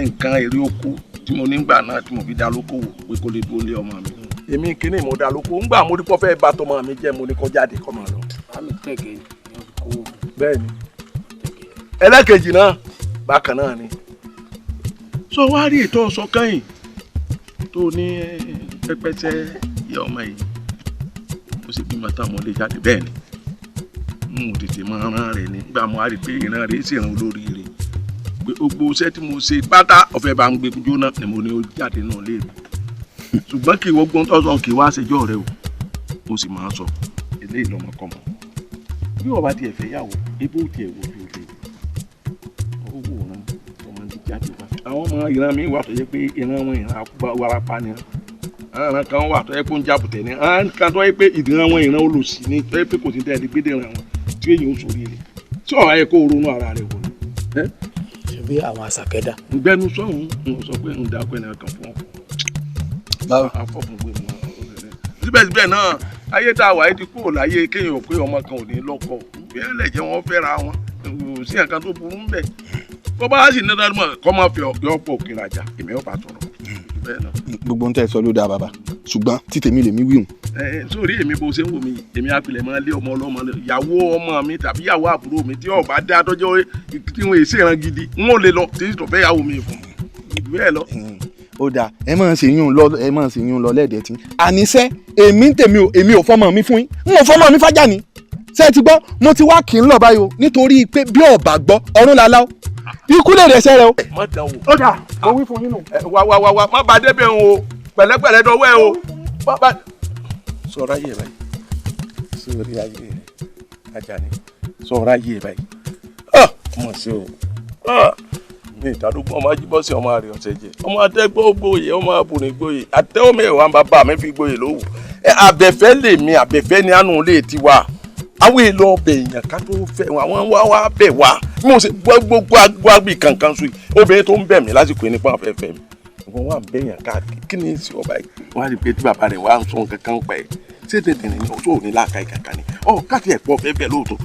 nǹkan èrè oko tí mo nígbà náà tí mo fi dá lókòwò pé kó lè dúró lé ọmọ mi. èmi kìíní mo dá lóko ńgbà mo rí pọ́ fẹ́ bá tọmọ mi jẹ́ mo ní kó jáde kọ́ máa lọ. bẹ́ẹ̀ni ẹlẹ́kejì náà bákan náà ni. sọ wá rí ètò ọ̀sán kẹ́yìn tó ní pẹpẹsẹ ìyá ọmọ yìí ó sì bímọ táwọn lè jáde bẹ́ẹ̀ ni n ò tètè máa rán rẹ̀ nígbà mo á rí i pé ìran rẹ̀ sì ràn olórí rẹ̀ pé gbogbo iṣẹ́ tí mo ṣe pátá ọ̀fẹ́ bá ń gbé jóná ni mo ní ó jáde náà lé mi ṣùgbọ́n kí wọ́n gbọ́n tọ́sán kí wá ṣèjọ́ rẹ o mo sì máa sọ eléyìí lọ́mọkọ́mọ bí wọ́n bá tiẹ̀ fẹ́ yàwó ebó tiẹ̀ wò bí o lè owó rán ọmọ ti jáde wá. àwọn ọmọ ìran mi wà tó yẹ pé ìran wọn ìran warapa ni àwọn kan wà tó yẹ pé ń jábùtẹ̀ ni àwọn kan tó yẹ pé ìran wọn ìran olùsí ni tó yẹ pé kò sí tẹ́lẹ̀ gbédè ìran wọn tí èyí ó sórí rẹ̀ tí ọ̀rọ̀ ayẹ kó ronú ara rẹ̀ wò ni. ṣebí àwọn àṣàkẹ́dà. ìgbẹ́nu sọ̀hún ń sọ pé ń dákọ́ ẹ̀nà kan fún ọ. báwo afọ́fun gbé mu síbẹ̀síbẹ̀ náà ayé tá a wà yìí ti kúrò láyé kéèyàn pé ọmọ kan ò ní lọ́kọ bẹ́ẹ̀ lẹ̀ jẹ́ wọ́n fẹ́ra wọn kò sí nǹkan tó burú ń bẹ̀ kó bá sì ní dáadọ́ kọ́ máa fi ọ̀pọ̀ òkè rajà èmi ò bá tọrọ bẹ́ẹ̀ náà. gbogbo ń tẹ́ sọ ló dáa bàbá ṣùgbọ́n tí tèmi lèmi wíhùn. sórí èmi bó ṣe ń wò mí èmi àpilẹ̀ máa lé ọmọ ọlọ́mọ ìyàwó ọmọ mi tàbí ìyàwó àbúrò mi tí ọba dá tọ́jọ́ tí wọ́n èsì ìran gidi n ó lè lọ tí tó fẹ́ yàwó mi fún mi bẹ́ẹ̀ lọ. ó dáa ẹ máa ṣe yún lọ lẹ́ẹ̀dẹ̀ tí àníṣe èmi ń tèmi o èmi ò fọmọ mi fún yín n ò fọmọ mi fájà ni ṣé ẹ ti gbọ́ mo ti wá kì í lọ báyìí o nítorí pé bí ọba gbọ́ ọ̀run làlá o ikú lè rẹsẹ̀ rẹ o. má dán wò. ó dáa mo wí fún yín nù. wá má bàa débẹ̀ o pẹ̀lẹ́pẹ̀lẹ́ dọwọ́ ẹ o. sọ̀rọ̀ ayé báyìí sọ̀rọ̀ ayé rẹ̀ Àjàní sọ̀rọ̀ ayé báyìí ọmọ sí o ní ìdádúgbò ọmọ ajíbọ́sí ọmọ àrè ọ̀sẹ̀ jẹ ọmọ atẹ́gbọ́ gbòye ọmọ abùnrin gbòye àtẹ́wọ́mẹ ìwà bàbá mi fi gbòye lówù abẹ́fẹ́ lèmi abẹ́fẹ́ ni àánú lè ti wà àwọn èèlò ọbẹ̀ èèyàn ká tó fẹ́ àwọn wá bẹ̀ wá bí mo ṣe gbogbo agbábí kankan sùn obìnrin tó ń bẹ̀ mí lásìkò nípa afẹ́fẹ́ mi wọ́n wà ń bẹ̀yàn káàkiri kí ni ìsìn ọba yìí wọ́n á rí i pé tí bàbá rẹ̀ wá ń sọ kankan pa ẹ̀ ṣé dandan ni ọ̀ṣọ́ òní láàka ìkàkà ni káàtì ẹ̀pọ̀ fẹ́fẹ́ lóòótọ́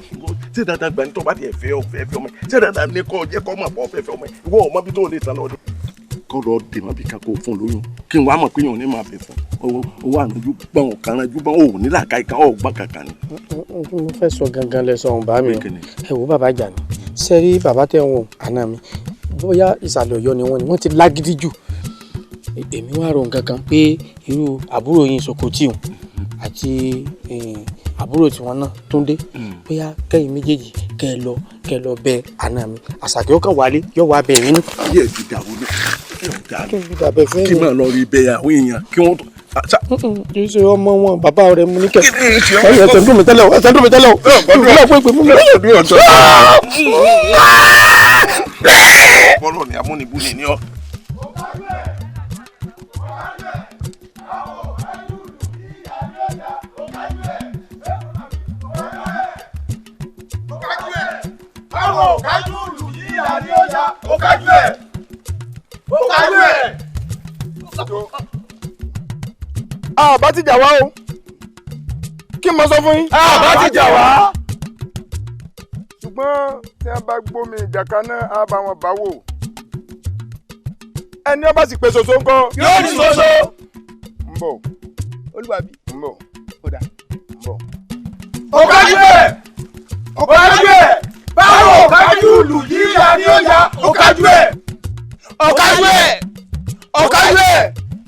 ṣé dandan gbani tó bá ti ẹ̀fẹ́ ọ̀fẹ́ ọmọ ṣé dandan ni kò jẹ́ kọ́ mọ̀ pọ̀ fẹ́fẹ́ ọmọ ìwọ ọmọ bí tó lè tán lọ́dún. kọ́ lọ dè mọ́ bí kan kó fún lóyún kí n wá mọ̀ pé yóò ní máa bẹ̀ fún owó ànájú gbọ́n ọ̀kanranjú gbọ́n òní láàka ìkà ọ̀gbọ́n kankan ni. mo fẹ́ sọ gangan lẹ́sọ̀ ọ̀hún bá mi ẹ wo bàbá Àjàní sẹ́rí bàbá tẹ̀ wọ̀n àná mi bóyá ìsàlẹ̀ Ọ̀yọ́ ni wọ́n ti lágídí jù èmi wá rò nǹkan kan pé irú àbúrò yín Sokoti àti àbúrò tiwọn náà Túndé bóyá kẹ́yìn méjèèjì kẹ́ ẹ lọ bẹ àná mi Àṣàkẹ́ ó kàn wálé yóò wá bẹ ẹ̀rín nù. ayé ẹ̀ ti dàrú náà kí n máa lọ rí bẹ àwọn èèyàn kí wọ́n kì í ṣe ọmọ wọn bàbá rẹ mú ní kẹ ẹsẹ̀ dùn mí tẹ́lẹ̀ o ẹsẹ̀ dùn mí tẹ́lẹ̀ o ìwúlọ̀ pé pé fún mi. bọ́lọ̀ ni amúnibú ni ọ́. àwọn òkájú lù yí àní ọjà òkájú ẹ̀ òkájú ẹ̀. àbá ti jà wá o kí n mọ sọ fún yín. àbá ti jà wá. ṣùgbọ́n tí wọ́n bá gbómi ìjà kan náà á bá wọn bá wò ẹni ọba sì pé soso ńkọ́. yóò ní soso. ń bọ̀ olúwàbí ń bọ̀ kódà ń bọ̀. òkájú ẹ̀ òkájú ẹ̀ báwo òkájú lù yí àní ọjà òkájú ẹ̀ òkájú ẹ̀ òkájú ẹ̀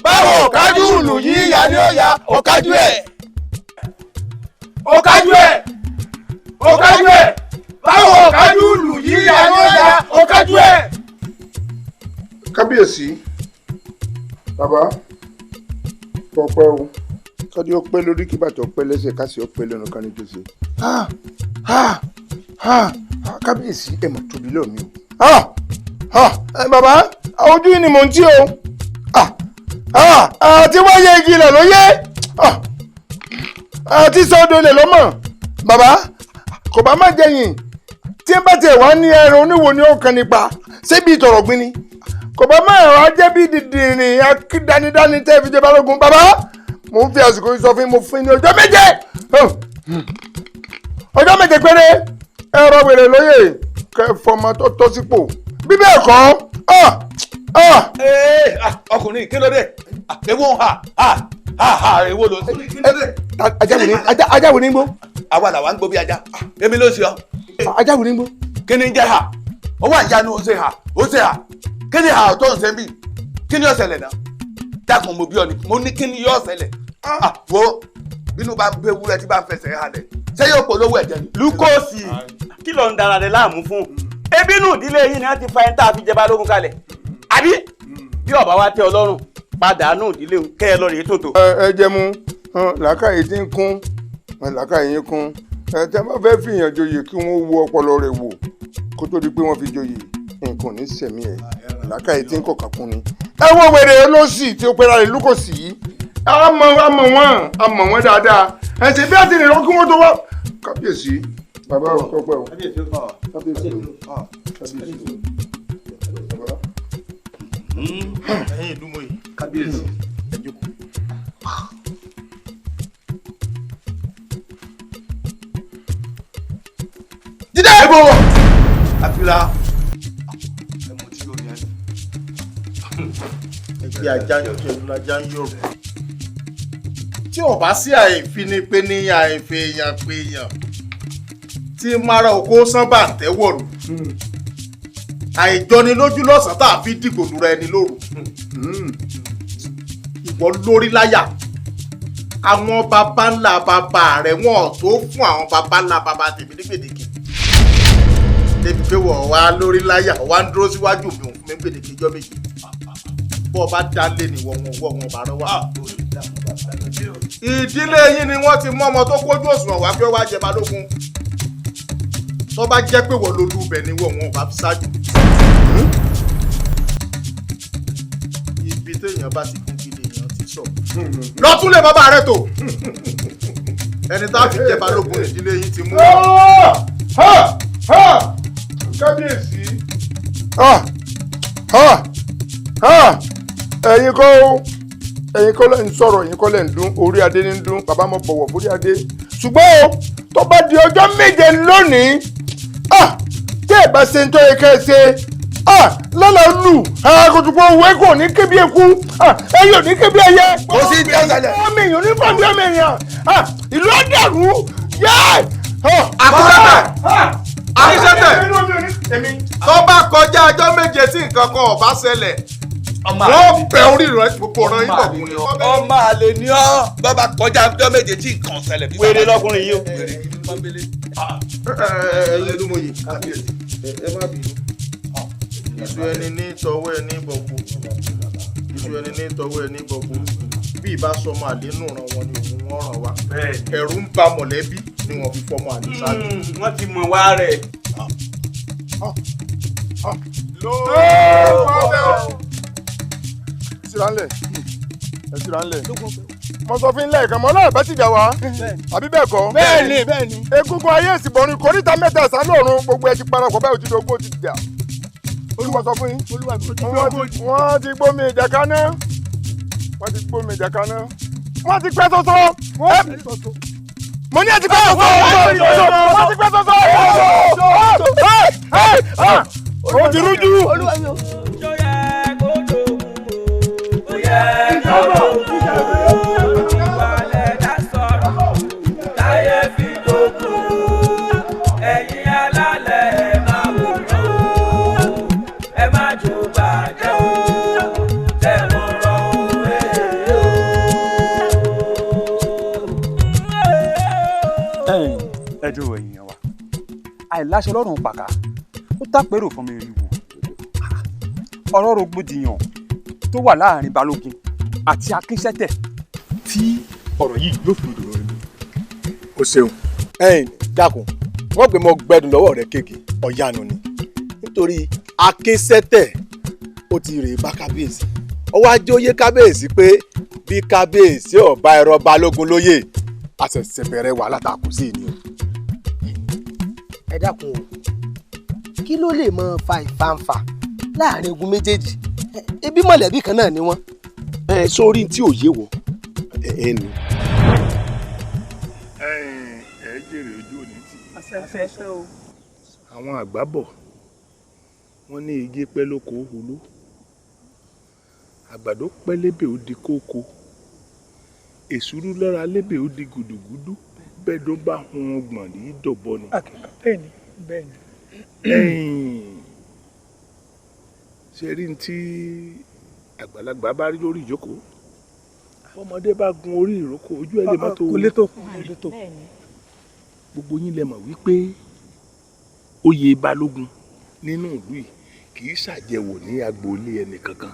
báwo òkájú lù yí àní ọjà òkájú ẹ̀ òkájú ẹ̀ òkájú ẹ̀ báwo òkájú lù yí àní ọjà òkájú ẹ̀. kábíyèsí bàbá pọpẹ o kọ́dí ó pẹ́ lórí kí bàtà ó pẹ́ lẹ́sẹ̀ káṣí ó pẹ́ lẹ́nu kan ní gbèsè. kábíyèsí ẹ mọ̀ tóbi lọ́ọ̀ mi o. bàbá ojú yìí ni mò ń tí o. àti wáyé igi ilẹ̀ ló yé àti sọ́dọ̀ ilẹ̀ ló mọ̀. bàbá kò bá má jẹyìn tí ẹ bá tiẹ̀ wá ní ẹran oníwo ni ó kàn nípa ṣébi ìtọ̀rọ̀gbìn ni kò bá má ẹ̀rọ ajẹ́ bí dìndìnrín akídanidání tẹ́ fi jẹ Balógun. bàbá mo ń fi àsìkò yìí sọ fún yín mo fún yín ní ọjọ́ méje péré ẹ̀rọ wèrè lóye kẹfọmọ tó tọ́ sípò bí bẹ́ẹ̀ kọ́. ọkùnrin kí ló dé ewo ń ha ewo ló ń sọ. ajá wo ni ń gbó. àwa làwa ń gbó bí ajá èmi ló ṣe ọ. ajá wo ni ń gbó. kí ni ń jẹ́ ha owó àjánu ó ṣe ha kí ni ha tó ń ṣe bí kí ni ó ṣẹlẹ̀ náà dákun mo bí ọ ni mo ní kí ni yóò ṣẹlẹ̀ wo bínú bá bẹ wúrẹ́ tí bá fẹsẹ̀ halẹ̀ ṣé yóò polówó ẹ̀jẹ̀ ni. lukosi kí ló ń dara rẹ láàmú fún ebi inú ìdílé yìí ni wọn ti fa ẹni tá a fi jẹ Balógun kalẹ̀ àbí bí ọba wa tẹ́ Ọlọ́run padà nù ìdílé kẹ ẹ lọ rèé tòótọ́. ẹ jẹ́ mu làákàyè tí ń kún làákàyè yín kún tẹ́ bá fẹ́ fìyàn joyè kí wọ́n wo ọpọlọ rẹ̀ wò kó tó di pé wọ́n fi joyè nǹkan ní sẹ̀mí ẹ̀ làákàyè tí ń kọ̀ọ̀kan kún ni. ẹ wo wèrè olóṣì tí ó pera rẹ̀ Lúkòsì yìí àmọ̀ wọn dáadáa ẹ̀sìn bí a ti rìn lọ kí wọ́n tó wá. kábíyèsí bàbá ò tọ́pẹ́ o. kábíyèsí ẹ̀yin ìlú mọ̀ yìí kábíyèsí ẹ jókòó. jíde ẹ bọ̀ àfihàn ẹmu tí yóò yẹn ẹgbẹ́ ajá yọjọ ìlú ajá ń yọrù tí ò bá sí àìfinipé ní àìfèèyàn péèyàn tí mara oko sánbà ń tẹ́wọ̀rù àìjọni lójú lọ́sàn tá a fi dìgbò lura ẹni lóru ìwọ lórí láyà àwọn baba ńlá baba rẹ wọn tó fún àwọn baba ńlá baba tèmi ní gbèdéke débi pé wọ́n wá lórí láyà wá ń dúró síwájú mi òun fún mi gbèdéke ijọ́ méje bọ́ ọba dálé ni wọ́n bá rán wá. ìdílé yín ni wọ́n ti mú ọmọ tó kójú òṣùwọ̀n wá pé ó wá jẹ Balógun tó bá jẹ́ pé wọ́n lolú ibẹ̀ ni wọ́n bá fi ṣáájú. ibi téèyàn bá ti kún kí lèèyàn ti sọ. lọ́tún lè bàbá rẹ̀ tó ẹni tá a fi jẹ Balógun ìdílé yín ti mú. kábíyèsí ẹ̀yin kọ́ lẹ́ ń sọ̀rọ̀ ẹ̀yin kọ́ lẹ́ ń dún orí adé ní ń dún bàbá mo bọ̀wọ̀ fórí adé ṣùgbọ́n o tó bá di ọjọ́ méje lónìí tí ẹ bá ṣe ń tọ́ ẹ̀ka ẹ̀ ṣe lọ́la lù kòtùkọ̀ òwe kò ní kébi eku ẹyẹ ò ní kébi ẹyẹ. kò sí ìjà ìṣẹ̀lẹ̀. ọmọ èèyàn ní fàmí ọmọ èèyàn ìlú ọ̀dàrú yẹ. àkíṣẹ́tẹ̀ tó bá kọjá ọjọ́ méje tí nǹkan kan ò bá ṣẹlẹ̀ wọ́n bẹ orí rẹ gbogbo ọ̀ràn yín bọ̀kún ni. ọmọ àlè ni ọ́ bàbá kọjá ọjọ́ méje tí nǹkan ṣẹlẹ̀. wèrè lọkùnrin yìí o. ẹlú mo yìí kábíyèsí ẹ má bínú iṣu ẹni ní tọwọ́ ẹni bọ̀kú iṣu ẹni ní tọwọ́ ẹni bọ̀kú bí ìbá sọmọ àlè nù ràn wọn ni òun wọn ràn wá ẹ̀rù ń ba mọ̀lẹ́bí ni wọ́n fi fọmọ àlè ṣáájú. wọ́n ti mọ̀ wá rẹ̀. síranlẹ̀ mo sọ fún ilé ìkànnì ọlọ́run bá ti jà wá àbí bẹ́ẹ̀ kọ́. bẹ́ẹ̀ni. egungun ayé ìsìnbọnrin koríta mẹ́ta ẹ̀sán lọ́run gbogbo ẹ̀ ti parapọ̀ báyìí ó ti dogbó ti dà. olúwa sọ fún yín wọ́n ti gbómi ìjà kaná wọ́n ti gbómi ìjà kaná wọ́n ti pẹ́ sọ́sọ́ mo ní ẹ ti pẹ́ sọ́sọ́ wọ́n ti pẹ́ sọ́sọ́ ó ti rújú. ẹjọ́ èèyàn wa àìláṣẹ lọ́rùn pàkà ó tápérò fún mi rí wò ọ̀rọ̀ rògbòdìyàn tó wà láàrin balógun àti akínsẹ́tẹ̀ tí ọ̀rọ̀ yìí yóò fi dòdò rẹ̀. o ṣeun dákun wọ́n pè mọ́ gbẹ́dùn lọ́wọ́ rẹ̀ kéèké ọ̀yánu ni nítorí akínsẹ́tẹ̀ ó ti rèé bá kábíyèsí ọwọ́ ajé ó yé kábíyèsí pé bí kábíyèsí ọba ẹ̀rọ balógun lóyè àṣẹ̀ṣẹ̀ bẹ̀rẹ̀ wàhálà tá a kù sí ni o. ẹ dákun o kí ló lè máa fa ìfàǹfà láàrin ogun méjèèjì ebi mọ̀lẹ́bí kan náà ni wọ́n. sórí tí ò yé wọ ẹ ní. ẹ jèrè ojú òní tì. àṣẹ o. àwọn àgbà bọ̀ wọ́n ní igi pẹ́ lóko holó àgbàdo pẹ́ lébè ó di kókó èsúrú lọ́ra lébè ó di gùdùgùdù bẹ́ẹ̀ ló bá hun ọgbọ̀n ní dọ̀bọ ni. bẹ́ẹ̀ni bẹ́ẹ̀ni. ṣe rí ní tí àgbàlagbà bá rí lórí ìjókòó ọmọdé bá gun orí ìrókò ojú ẹ lè má tó. kò lè tó. gbogbo yín lẹ mọ̀ wípé oyè balógun nínú ìlú yìí kì í ṣàjẹwò ní agboolé ẹnì kankan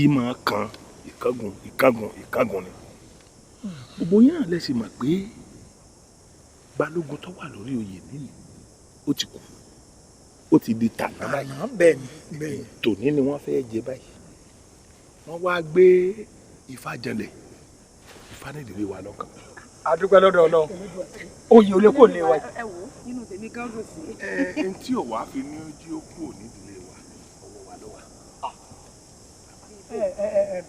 ìmọ̀ kan ìkángun ni gbogbo yín náà lẹ́sìn mọ̀ pé balógun tó wà lórí oyè nínú ó ti kú ó ti di tàná báyìí. bẹ́ẹ̀ni. tòní ni wọ́n fẹ́ jẹ báyìí wọ́n wá gbé Ifá janlẹ̀ Ifá nídìí wa lọ́kàn. a dúpẹ́ lọ́dọ̀ Ọlọ́run oyè olè kò lè wa. ẹ wo inú tèmi gan dùn sí. ẹn tí ò wá fi ní ojú ó kúrò nídìílé wa ọwọ́ wa ló wà.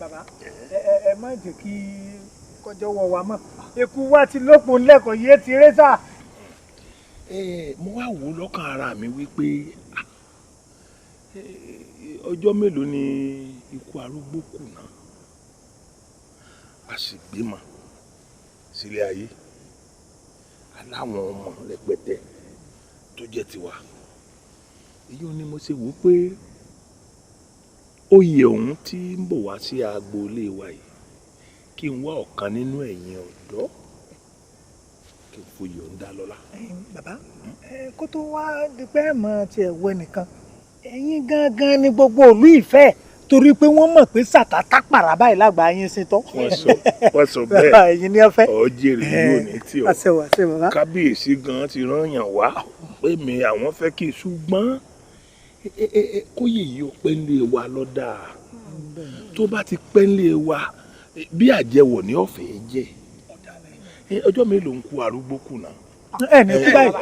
bàbá ẹ má jẹ́ kí kọjọ́ wọ wa mọ́ eku wa ti lópin lẹ́kọ̀ọ́ yé ti rẹ́ sà. mo wá wò ó lọ́kàn ara mi wípé ọjọ́ mélòó ni ikú arúgbó kù náà a sì gbímọ sílé ayé aláwọn ọmọ rẹpẹtẹ tó jẹ́ tiwa èyí ni mo ṣe wò ó pé oyè ọ̀hún tí ń bọ̀ wá sí agboolé wa yìí kí n wá ọ̀kan nínú ẹ̀yin ọ̀dọ́ kí n foyè ọ̀hún dá lọ́lá. bàbá kó tó wá di pé ẹ̀ mọ̀ tiẹ̀ wọ ẹnìkan ẹ̀yin gangan ni gbogbo ìlú Ifẹ̀ torí pé wọ́n mọ̀ pé sàtátà pàrà báyìí lágbàá yín sí tọ́. wọ́n sọ bẹ́ẹ̀ ẹ̀yin ni ẹ fẹ́. ọ̀jẹ̀rẹ̀ yóò ní tí ọ àṣẹ bàbá. kábíyèsí gan ti rányàn wá pé mi àwọn fẹ́ kí ṣùgbọ́n kóyè yìí ó pẹ́ ńlé wa lọ́dà tó bá ti pẹ́ ńlé wa bí àjẹwọ̀ ní ọ̀fẹ́ jẹ́ ọjọ́ mélòó ń kú arúgbó kù náà. ẹni kú báyìí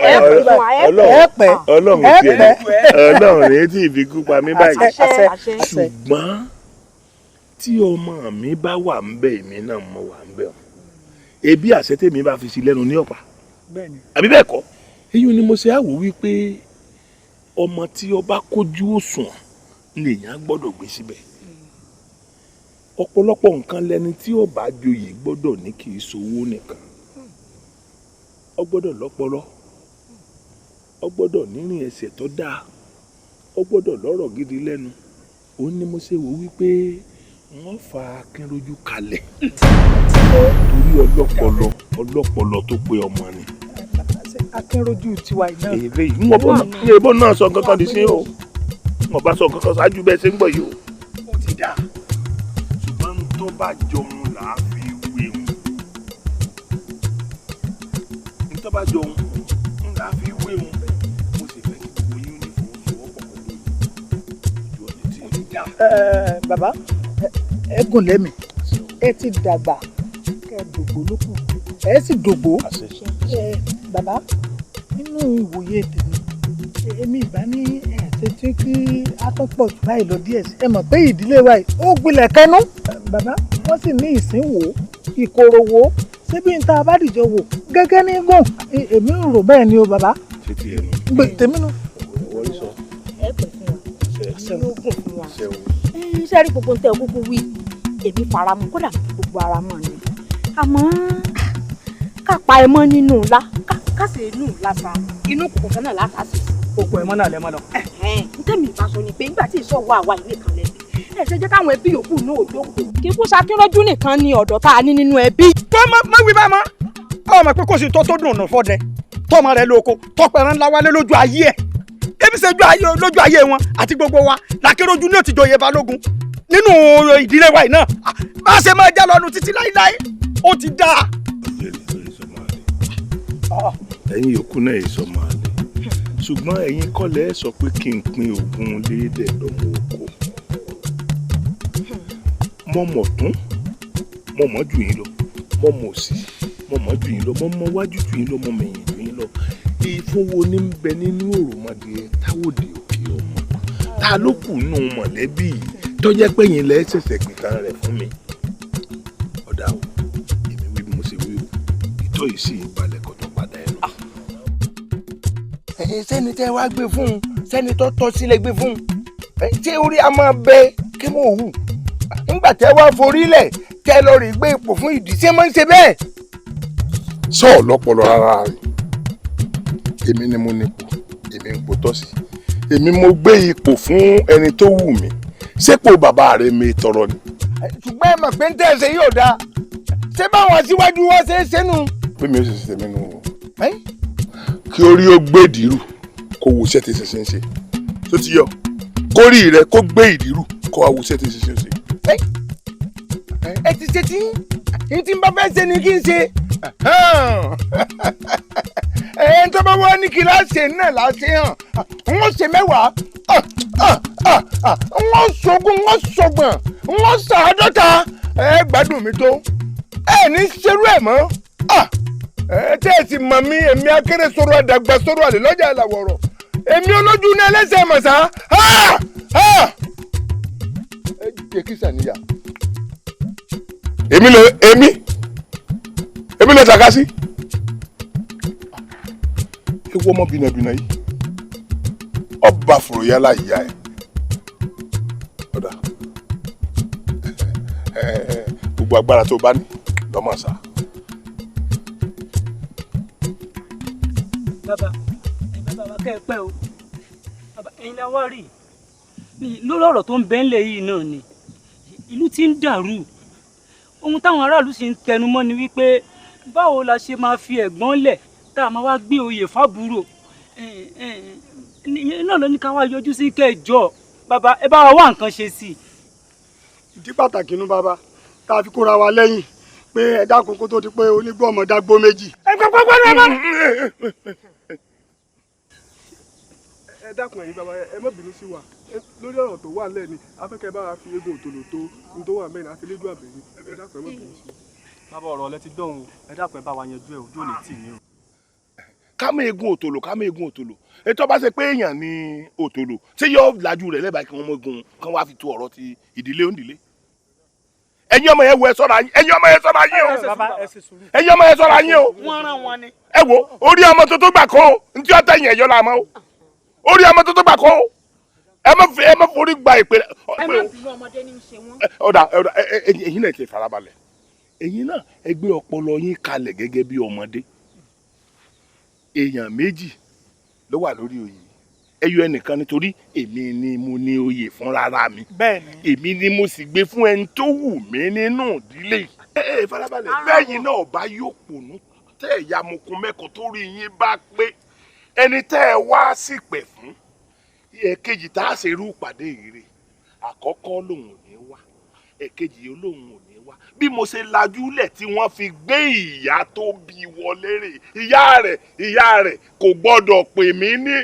Ọlọ́run rèé tí ìfikú pa mí báyìí ṣùgbọ́n tí ọmọ mi bá wà ń bẹ èmi náà mo wà ń bẹ ọ ebi àṣẹ tèmi bá fi sí lẹ́nu ní ọ̀pá àbí bẹ́ẹ̀ kọ́ èyí ni mo ṣe àwò wípé ọmọ tí ọba kójú òṣùwọ̀n lèèyàn gbọ́dọ̀ gbé síbẹ̀ ọ̀pọ̀lọpọ̀ nǹkan lẹni tí ọba joyè gbọ́dọ̀ ní kì í ṣowó nìkan ó gbọ́dọ̀ lọ́pọlọ ó gbọ́dọ̀ nírìn ẹsẹ̀ tó dáa ó gbọ́dọ̀ lọ́rọ̀ gidi lẹ́nu òun ni mo ṣe wò wípé wọ́n fa Akínrójú kalẹ̀ torí ọlọ́pọlọ tó pé ọmọ ni. Akínrójú tiwa iná. èrè yìí ìbọn náà sọ nǹkan kan di sí o wọn bá sọ nǹkan kan ṣáájú bẹ́ẹ̀ ṣe ń gbọ́ yìí o. ó ti dà ṣùgbọ́n tó bá jọun là á fi wéwu tó bá jọun là á fi wéwu mo sì fẹ́ kí gbogbo yín ní ìfowópamọ́ pẹ̀lú ojú ọ̀nà tí ó ti dà. bàbá ẹ gùn lẹ́mìí ẹ ti dàgbà kẹ dògbò lókù ẹ sì dògbò bàbá nínú ìwòye tèmi èmi ìbá ní ẹ̀sẹ̀ tí kí a tó pọ̀ jù báyìí lọ díẹ̀ sí ẹ mọ̀ pé ìdílé wa yìí ó gbilẹ̀ kẹnu bàbá wọ́n sì ní ìsínwó ìkorowó síbi ń ta abádìjọ wò gẹ́gẹ́ ní gùn èmi ń rò bẹ́ẹ̀ ni o bàbá tèmi nù. ẹ pè fún wa yóò gùn fún wa iṣẹ́ rí gbogbo ntẹ̀ kúkú wí èmi fara mọ́ kódà gbogbo ara mọ́ ni àmọ́ ká pa ẹ mọ́ nínú ńlá ká sì inú ńlá sa inú kòkò kan náà látà sí. gbogbo ẹ mọ́ náà lẹ́ mọ́ lọ. ntẹ́mi ìbá sọ ni pé nígbà tí ìṣòwò àwa yìí nìkan lẹ́bi ẹ ṣe jẹ́ káwọn ẹbí yòókù náà ò jókòó. kíkú Sakínrójú nìkan ni ọ̀dọ́ tá a ní nínú ẹbí. tó má wí bá mọ́ ọ mọ̀ pé kò sí tó dùn ọ̀nà fọ́dẹ tọ́mọ rẹ̀ lóko tọpẹ̀rẹ̀ ńlá wálé lójú ayé ẹ̀ ebi ṣe lójú ayé wọn àti gbogbo wa l'Akínrójú náà ti joyè balógun nínú ìdílé wa yìí náà bá a ṣe máa já lọ́nu títí láíláí ó ti dáa. ẹ̀yin yòókù náà yìí sọ máa lè ṣùgbọ́n ẹ̀yin kọ́lẹ̀ sọ pé kí n pín ogún lédè lọ́mọ oko mọ̀mọ̀ tún mọ̀mọ̀ jù yín lọ mọ̀mọ̀ òsì mọ̀mọ̀ jù yín lọ mọ̀mọ̀ wájú jù yín lọ mọ̀mọ̀ ẹ̀yìn jù yín lọ ìfowó ní ń bẹ nínú òròmọdé táwòdì òkè ọmọ ta ló kù nù mọ̀lẹ́bí tó jẹ́ pé yín lẹ́ ṣẹ̀ṣẹ̀ gbìtàn rẹ̀ fún mi ọ̀dà o èmi wí bí mo ṣe wí o ìtọ́ yìí sì balẹ̀ kọ́tọ́ padà ẹ̀ lọ. sẹ́ni tẹ́ wá gbé fún un sẹ́ni tó tọ́ sílẹ̀ gbé fún un ṣé orí a máa bẹ kí mo hù nígbà tẹ́ wá forí lẹ̀ tẹ́ lọ rí gbé ipò fún ìdí ṣé máa ń ṣe bẹ́ẹ̀. sọ lọpọlọ rárá rẹ èmi ni mo nípò èmi ń pò tọ́ sí èmi mo gbé ipò fún ẹni tó wù mí sépò bàbá rẹ mi tọrọ ni. ṣùgbọ́n ẹ mọ̀ pé ń tẹ̀sẹ̀ yóò dáa ṣé báwọn aṣíwájú wá ṣe é ṣẹ́nu. pé mi ò ṣe ṣe mí nù kí orí ó gbé ìdírù kó wo iṣẹ́ tí ṣe ń ṣe tó ti yọ kórì rẹ kó gbé ìdírù kó wá wo iṣẹ́ tí ṣe ń ṣe. ẹ ti ṣe tí n tí n bá fẹ́ ṣe ni kí n ṣe ẹ ń tọ́ bá wá ní kí láṣẹ náà láṣẹ hàn wọ́n ṣe mẹ́wàá wọ́n ṣogún wọ́n ṣọgbọ̀n wọ́n ṣàádọ́ta ẹ gbádùn mi tó ẹ ní ṣerú ẹ̀ mọ́ tẹ́ ẹ sì mọ̀ mí èmi akéré sọ̀rọ̀ àdàgbà sọ̀rọ̀ àlè lọ́jà àlàwọ̀rọ̀ èmi olójú ní ẹlẹ́sẹ̀ mọ̀sá ẹ jẹ́ kí sàníyà. èmi lè tàka sí. ewu ọmọ bìnàbìnà yìí ọba fòròyà láyìíyá ẹ ọ̀dà gbogbo agbára tó bá ní lọ́mọ sá. bàbá wa kẹ́ ẹ pẹ́ o ẹ̀yin la wá rí lórí ọ̀rọ̀ tó ń bẹ ńlẹ̀ yìí náà ni ìlú ti ń dàrú ohun táwọn aráàlú sì ń tẹnu mọ́ ni wípé báwo la ṣe máa fi ẹ̀gbọ́n lẹ̀ tá a máa wá gbé oyè fábúrò náà ló ní ká wá yọjú sí kẹjọ bàbá ẹ bá wa wá nǹkan ṣe sí i. ìdí pàtàkì inú bàbá tá a fi kóra wa lẹ́yìn pé ẹ dákun kó tó di pé onígbọ́ ọmọ dágbó méjì. ẹ gbọ́ ní ọmọ. ẹ dákun ẹ̀yin bàbá ẹ má bínú sí wa lórí ọ̀rọ̀ tó wà lẹ́ni afẹ́kẹ́ bá wa fi egbò òtòlò tó ní tó wà mẹ́rin àti lédú àbẹ̀yìn ẹ dákun ẹ má bínú sí wa. bàbá ọ̀rọ̀ ọ̀lẹ́ ti dọ̀hún ẹ dákun ẹ bá wa yanjú ẹ ojú òní tì ní o. ká mọ egun òtòlò ètò ọba ṣe pé èèyàn ní òtòlò ṣé yóò lajú rẹ̀ lẹ́bàá kí wọ́n mọ egun kan wá fi tu ọ̀rọ̀ ti ìdílé òǹdílé. ẹ̀yin ọmọ yẹn wo ẹ ṣọ́ra yín o ẹ̀yin ọmọ yẹn ṣọ́ra yín o wọ́n rán wọn ni. ẹ wo orí ọmọ tó gbà kọ́ o ntí ọ̀tá yẹn ẹ̀yọ́ la mọ́ o orí ọmọ tó gbà kọ́ o ẹ má forí gba ìpè rẹ. ẹ má bínú ọmọdé ní í ṣe wọn. ọ̀dà ẹ̀yin náà ti farabalẹ̀ ẹ̀yin náà ẹ gbé ọpọlọ yín kalẹ̀ gẹ́gẹ́ bí ọmọdé èèyàn méjì ló wà lórí oyè ẹyọ ẹnìkan nítorí èmi ni mo ní oyè fún rárá mi èmi ni mo sì gbé fún ẹni tó wù mí nínú ìdílé ẹ farabalẹ̀ bẹ́yìn náà bá yóò pònú tẹ́ ẹ̀ ya mokun mẹ́kọ̀ọ́ tó rí yín bá pé ẹni tẹ́ ẹ wá sípẹ̀ fún ẹ̀kejì tá a ṣe irú ìpàdé ìrè àkọ́kọ́ lòun ò ní wá ẹ̀kejì lòun ò ní wá bí mo ṣe lajúlẹ̀ tí wọ́n fi gbé ìyá tó bí wọlé rè ìyá rẹ̀ kò gbọ́dọ̀ pè mí ní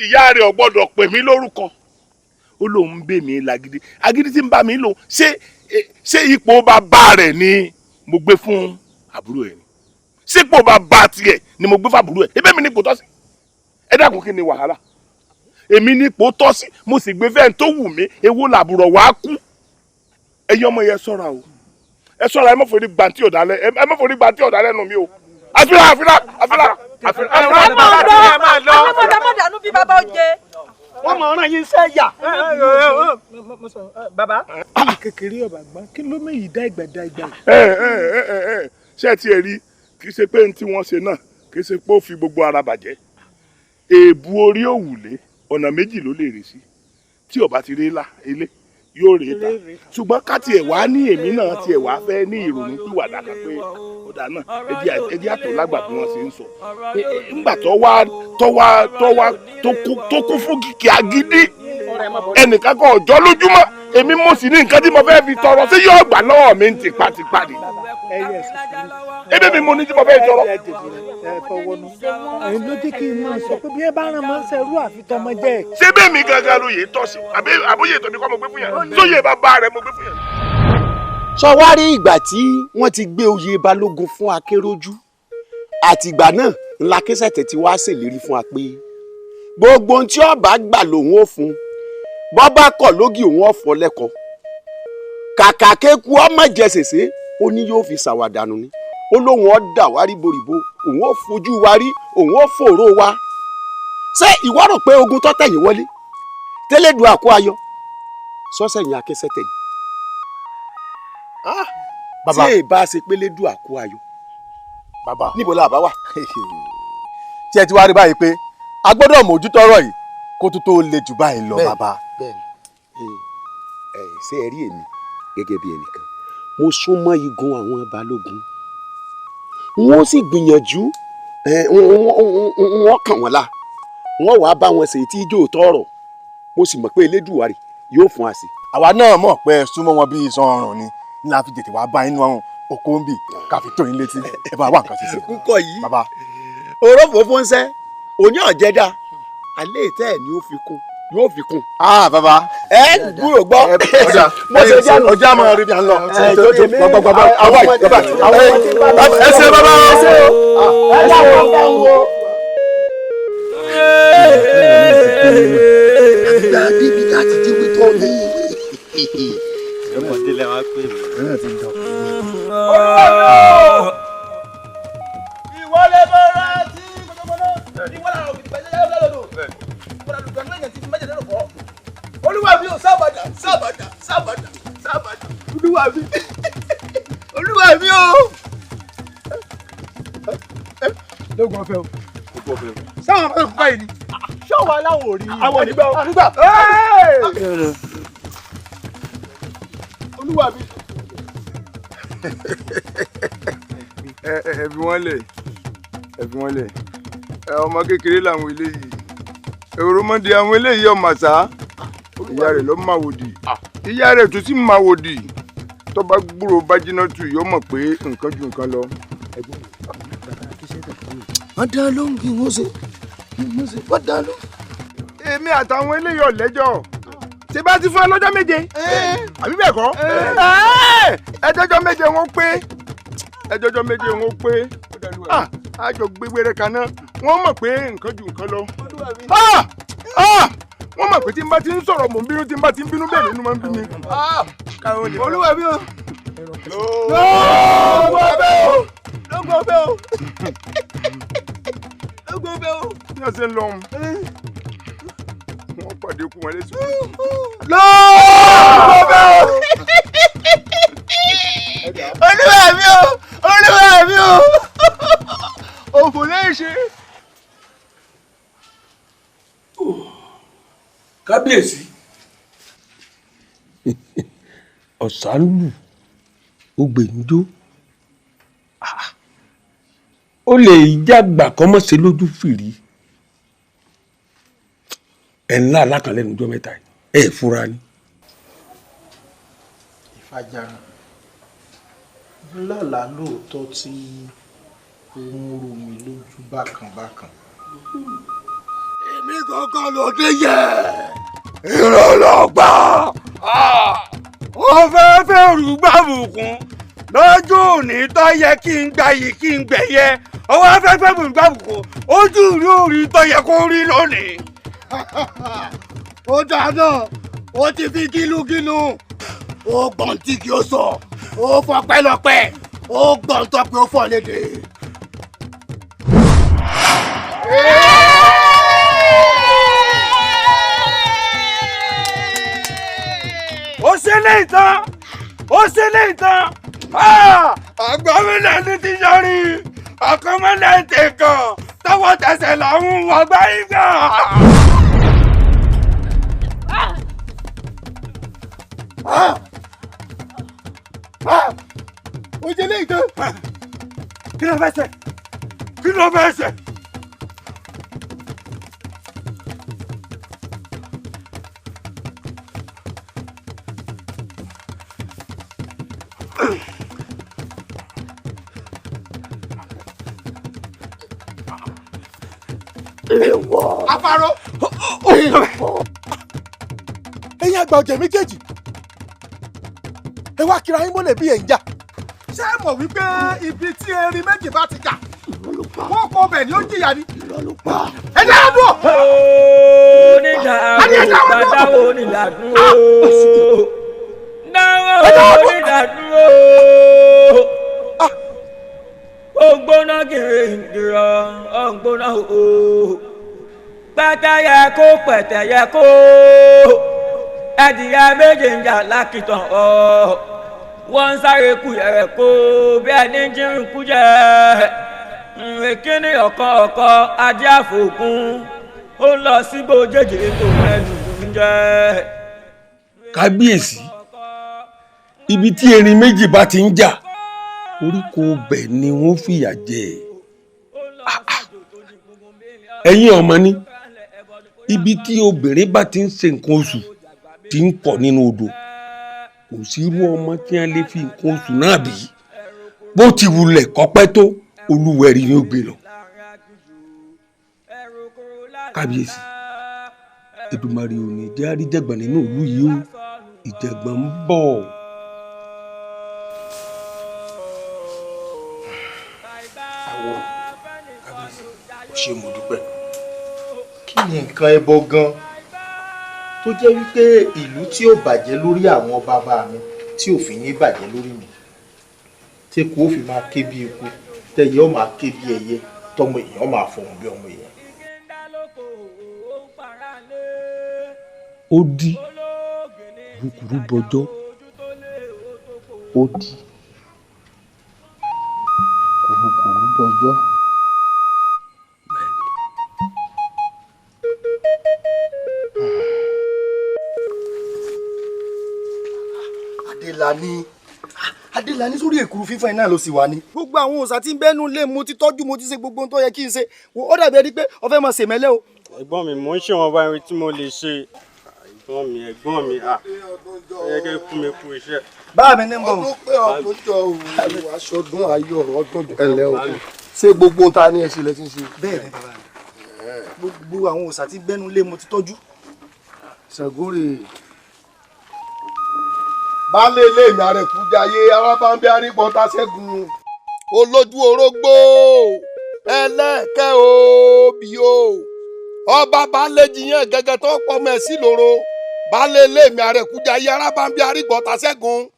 ìyá rẹ̀ ò gbọ́dọ̀ pè mí lórúkọ ó lóun bè mí lágídí agídí tí ń bá mi lò ṣé ipò bàbá rẹ̀ ni mo gbé fún àbúrò ẹ̀ ni sípò bàbá tiẹ̀ ni mo gbé fún àbúrò ẹ̀ ebe mi ní ipò tọ́sí ẹ dákun kí ni wàhálà èmi ní ipò tọ́sí mo sì gbé fẹ́ẹ̀ tó wù mí ewu làbúrò wàá kú ẹ̀yin ọmọ yẹn ṣọ́ra o ẹ ṣọ́ra ẹ má forí gbàǹtí ọ̀dà lẹ́nu mi o àfihàn. alámọ̀dánù bí bàbá ọjẹ́. wọ́n mọ̀ ọ́nà yín sẹ́yà. bàbá. kékeré ọ̀bà gbọ́n kí ló méyì dá ìgbà. ṣé ẹ ti ẹ̀ rí kì í ṣe pé ní tí wọ́n ṣe náà kì í ṣe pé ó fi gbogbo ara bàjẹ́ èèbù orí òwúlé ọ̀nà méjì ló lè rè sí tí ọba ti rí ilé yóò rè é ta ṣùgbọ́n ká tiẹ̀ wá ní èmi náà tiẹ̀ wá fẹ́ ní ìrònú pìwàdà kan pé ọ̀dà náà ẹdí àtọ̀ lágbà bí wọ́n ṣe ń sọ nígbà tó kún fún kìkì agídí ẹnìkan kan ọjọ́ lójúmọ́ èmi mo sì ní nǹkan tí mo fẹ́ fi tọrọ sí yóò gbà lọ́wọ́ mi ní tipátipá ni. ebe mi mo ní tí mo fẹ́ tọrọ. ẹ̀yin ló dé kí n máa sọ pé bí ẹ bá ràn máa ń ṣerú àfitọ́mọ jẹ́. ṣé bẹ́ẹ̀ mi gangan ló yẹ tọ́ sí àbóyè ètò mi kọ́ mo gbé fún yẹn sóyè bàbá rẹ mo gbé fún yẹn. sọ wá rí ìgbà tí wọ́n ti gbé oyè balógun fún Akérójú àtìgbà náà ńlá Késẹ̀tẹ̀ ti wá ṣèlérí fún wa pé gbogbo ohun tí ọba gbà lòun ò fún bọ́ bá kọ̀ lógì òun ọ̀fọ̀ lẹ́kọ̀ọ́ kàkà kéku ọmọ jẹsẹsẹ ó ní yóò fi ṣàwàdànù ni ó lóun ọ̀ dà wá ríboríbo òun ò fojú wa rí òun ò fòró wa ṣé ìwọ rò pé ogun tó tẹ̀yìn wọlé tẹ́lẹ̀dùn àkó ayọ̀ sọ́sẹ̀yìn Akésẹ̀tẹ̀ ni bàbá tí èèbá ṣe pé lẹ́dùn àkó ayọ̀ bàbá níbo la bá wà. tí ẹ ti wá rí báyìí pé a gbọ́dọ̀ mójútó ọ̀rọ̀ yìí kó tó le jù báyìí lọ bàbá. ṣé ẹ rí èmi gẹ́gẹ́ bí ẹnìkan mo súnmọ́ igun àwọn balógun wọ́n sì gbìyànjú wọ́n kàn wọ́n la wọ́n wàá bá wọn ṣèyí tí ijó tọrọ mo sì mọ̀ pé Elédùmarè yóò fún wa sí. àwa náà mọ̀ pé ẹ súnmọ́ wọn bí iṣan ọrùn ni ní la fi tètè wá bá inú ọrùn oko ń bì ká fi tó yín létí ẹ bá wà nǹkan ṣe sí. kúkọ yìí bàbá òrófòófó ń sẹ́ òní ọ̀jẹ̀dá alẹ́ ìtẹ́ ẹ̀ ni ó fi kún yóò fi kún. bàbá ẹ gbúrò gbọ́ mo ṣe jẹ́ àná ọjà máa rí bí a ń lọ. gbàgbàgbà àwọn ìjọba ẹ ṣe bàbá ẹ ṣe o ẹ ṣe o. àgbà bíbí láti di wí tó ní. ọmọdé lẹ wá pè mí. ìwọlé bọ́ra tí gbọdọgbọdọ ìwọlé àwọn òbí gbẹdẹ yẹn lọ́dọ̀ ìwọlé àlùkò ẹgbẹ́ yẹn ti fi mẹ́jẹ̀ lẹ́nu fọ́. olúwa mi ò sábàdà olúwa mi o. lóògùn ọ̀fẹ́ o sáwọn ọmọ ẹ̀kọ́ báyìí ni ṣọ́wọ́ aláwọ̀ ò rí i. àwọn onígbà olúwa mi. ẹbí wọn lẹ ọmọ kékeré làwọn eléyìí òròmọdé àwọn eléyìí ọmọ àṣà ìyá rẹ̀ ló máa wòdì ìyá rẹ̀ tó sì máa wòdì tó bá gbúrò Bájínátù yóò mọ̀ pé nǹkan ju nǹkan lọ. wọ́n dá lóhùn kí wọ́n ṣe wọ́n dá lóhùn. èmi àtàwọn eléyìí ọ̀lẹ́jọ́ ṣe bá ti fún ẹ lọ́jọ́ méje àbí bẹ́ẹ̀ kọ́ ẹjọ́jọ́ méje wọn pé àjọ gbégbére kaná wọ́n mọ̀ pé nǹkan ju nǹkan lọ wọ́n mọ̀ pé tí n bá ti ń sọ̀rọ̀ mò ń bínú tí n bá ti ń bínú bẹ́ẹ̀ nínú máa ń bí mi. olúwa mi o lọ́gbọ̀n ọbẹ̀ o ní ọ̀sẹ̀ ń lọ wọ́n pàdé kú wọn lẹ́sùn. lọ́gbọ̀n ọbẹ̀ o olúwa mi o òfò lẹ́yìn ṣe. kábíyèsí ọ̀sánlù ògbèǹdó ó lè jágbà kọ́mọ́sẹ́ lójú fìrí ẹ̀ ńlá alákànlẹ́nu ọjọ́ mẹ́ta ẹ̀ fura ni. ìfàjàrà lọ́la lóòótọ́ tí ó ń rú mi lójú bákan. èmi kankan ló dé yẹ ìrọ̀lọ́gbà ó fẹ́ fẹ́rù gbàbùkún lójú òní tó yẹ kí n gbayì kí n gbẹ̀yẹ ọwọ́ afẹ́fẹ́ fẹ́rù gbàbùkún ojú rí orí tó yẹ kó rí lónìí. ó dáná ó ti fi gílúgílú ó gbọ̀n tí kì í sọ ó fọpẹ́lọpẹ́ ó gbọ̀n tó pé ó fọ́ lédè. ó ṣe lè tán àgbọ̀mílẹ̀ ní ti yọrí ọ̀kọ́mọ́lẹ̀ tẹ̀kàn tọwọ́ tẹsẹ̀ làwọn ọgbà ìgbà. ó ṣe lè tán. kí ló fẹ́ ṣe kí ló fẹ́ ṣe. Afáró. Ẹ̀yin àgbà ọ̀jẹ̀ méjèèjì ẹ wá kíra yín mọ́lẹ̀ bí ẹ̀ ń jà. Ṣé ẹ mọ̀ wípé ibi tí erin méjì bá ti jà wọ́n kọ́ ọbẹ̀ ni ó jìyà ni. Ẹ jẹ́ ẹ dúró. Dáwọ́ onídàádúró. Dáwọ́ onídàádúró. Ògbóná gìrìgìrọ̀ ògbóná o. Pẹ́tẹ́yẹ kó pẹ̀tẹ́yẹ kó. Ẹ̀dìyẹ méje ń jà lákìtàn ọ̀. Wọ́n ń sáré kú yẹ̀rẹ̀ kó bí ẹni jírin kú jẹ́. Ìkíni ọ̀kọ̀ọ̀kọ̀ ajé àfòkún. Ó lọ síbò jẹjẹrẹ tó mẹ́nu ń jẹ́. Kábíyèsí, ibi tí erin méjì bá ti ń jà oríko ọbẹ̀ ni wọ́n fìyà jẹ. Ẹ̀yin ọmọ ní ibi tí obìnrin bá ti ń ṣe nǹkan oṣù ti ń pọ̀ nínú odò kò sí irú ọmọ tí wọ́n lè fi nǹkan oṣù náà bí bó ti wulẹ̀ kọ́pẹ́ tó olúwẹ̀rí ni ó gbé lọ. Kábíyèsí, Èdùmàrè ò ní jẹ́ àríjẹ̀gbọ̀n nínú ìlú yìí o, ìjẹ̀gbọ̀n ń bọ̀. Àwọ̀ kábíyèsí ò ṣe mo dúpẹ́. Kí ni nǹkan ẹbọ gan tó jẹ́ wípé ìlú tí ò bàjẹ́ lórí àwọn bàbá mi tí ò fi ní bàjẹ́ lórí mi tí eku ó fi máa ké bí eku tẹ̀yẹ ó máa ké bí ẹyẹ tọmọ èèyàn máa fọhùn bí ọmọ èèyàn. Ó di kùrukùru bọjọ́, ó di kùrukùru bọjọ́. Adélàní sórí èkuru fífọ́ iná ló sì wà ní. Gbogbo àwọn òòṣà tí ń bẹ́nu lé mo ti tọ́jú mo ti ṣe gbogbo ohun tó yẹ kí n ṣe. Ó dàbí ẹni pé ó fẹ́ máa ṣèmẹ́lẹ́ o. Ẹ̀gbọ́n mi mò ń ṣèwọ̀nba irin tí mo lè ṣe. Ẹ̀gbọ́n mi ẹ yẹ kí kú mi kú iṣẹ́. Bá mi ní bọ̀. Ọdún pé ọdún jọ aṣọdún ayọ̀ ọdún ẹlẹ́ o. Ṣé gbogbo ohun ta ni ẹ ṣe lẹ ti ń ṣe? Bẹ́ẹ̀ ni bàbá mi. Gbogbo àwọn òòṣà tí ń bẹ́nu lé mo ti tọ́jú. Ṣàngórè baálé ilé mi àrẹ̀kú jayé arábáńbí arígbọ́n ta ṣẹ́gun olójú orógbó ẹlẹ́ẹ̀kẹ́ òbí o ọba baálé jiyàn gẹ́gẹ́ tó pọ̀ mẹ́ sí lòrò baálé ilé mi àrẹ̀kú jayé arábáńbí arígbọ́n ta ṣẹ́gun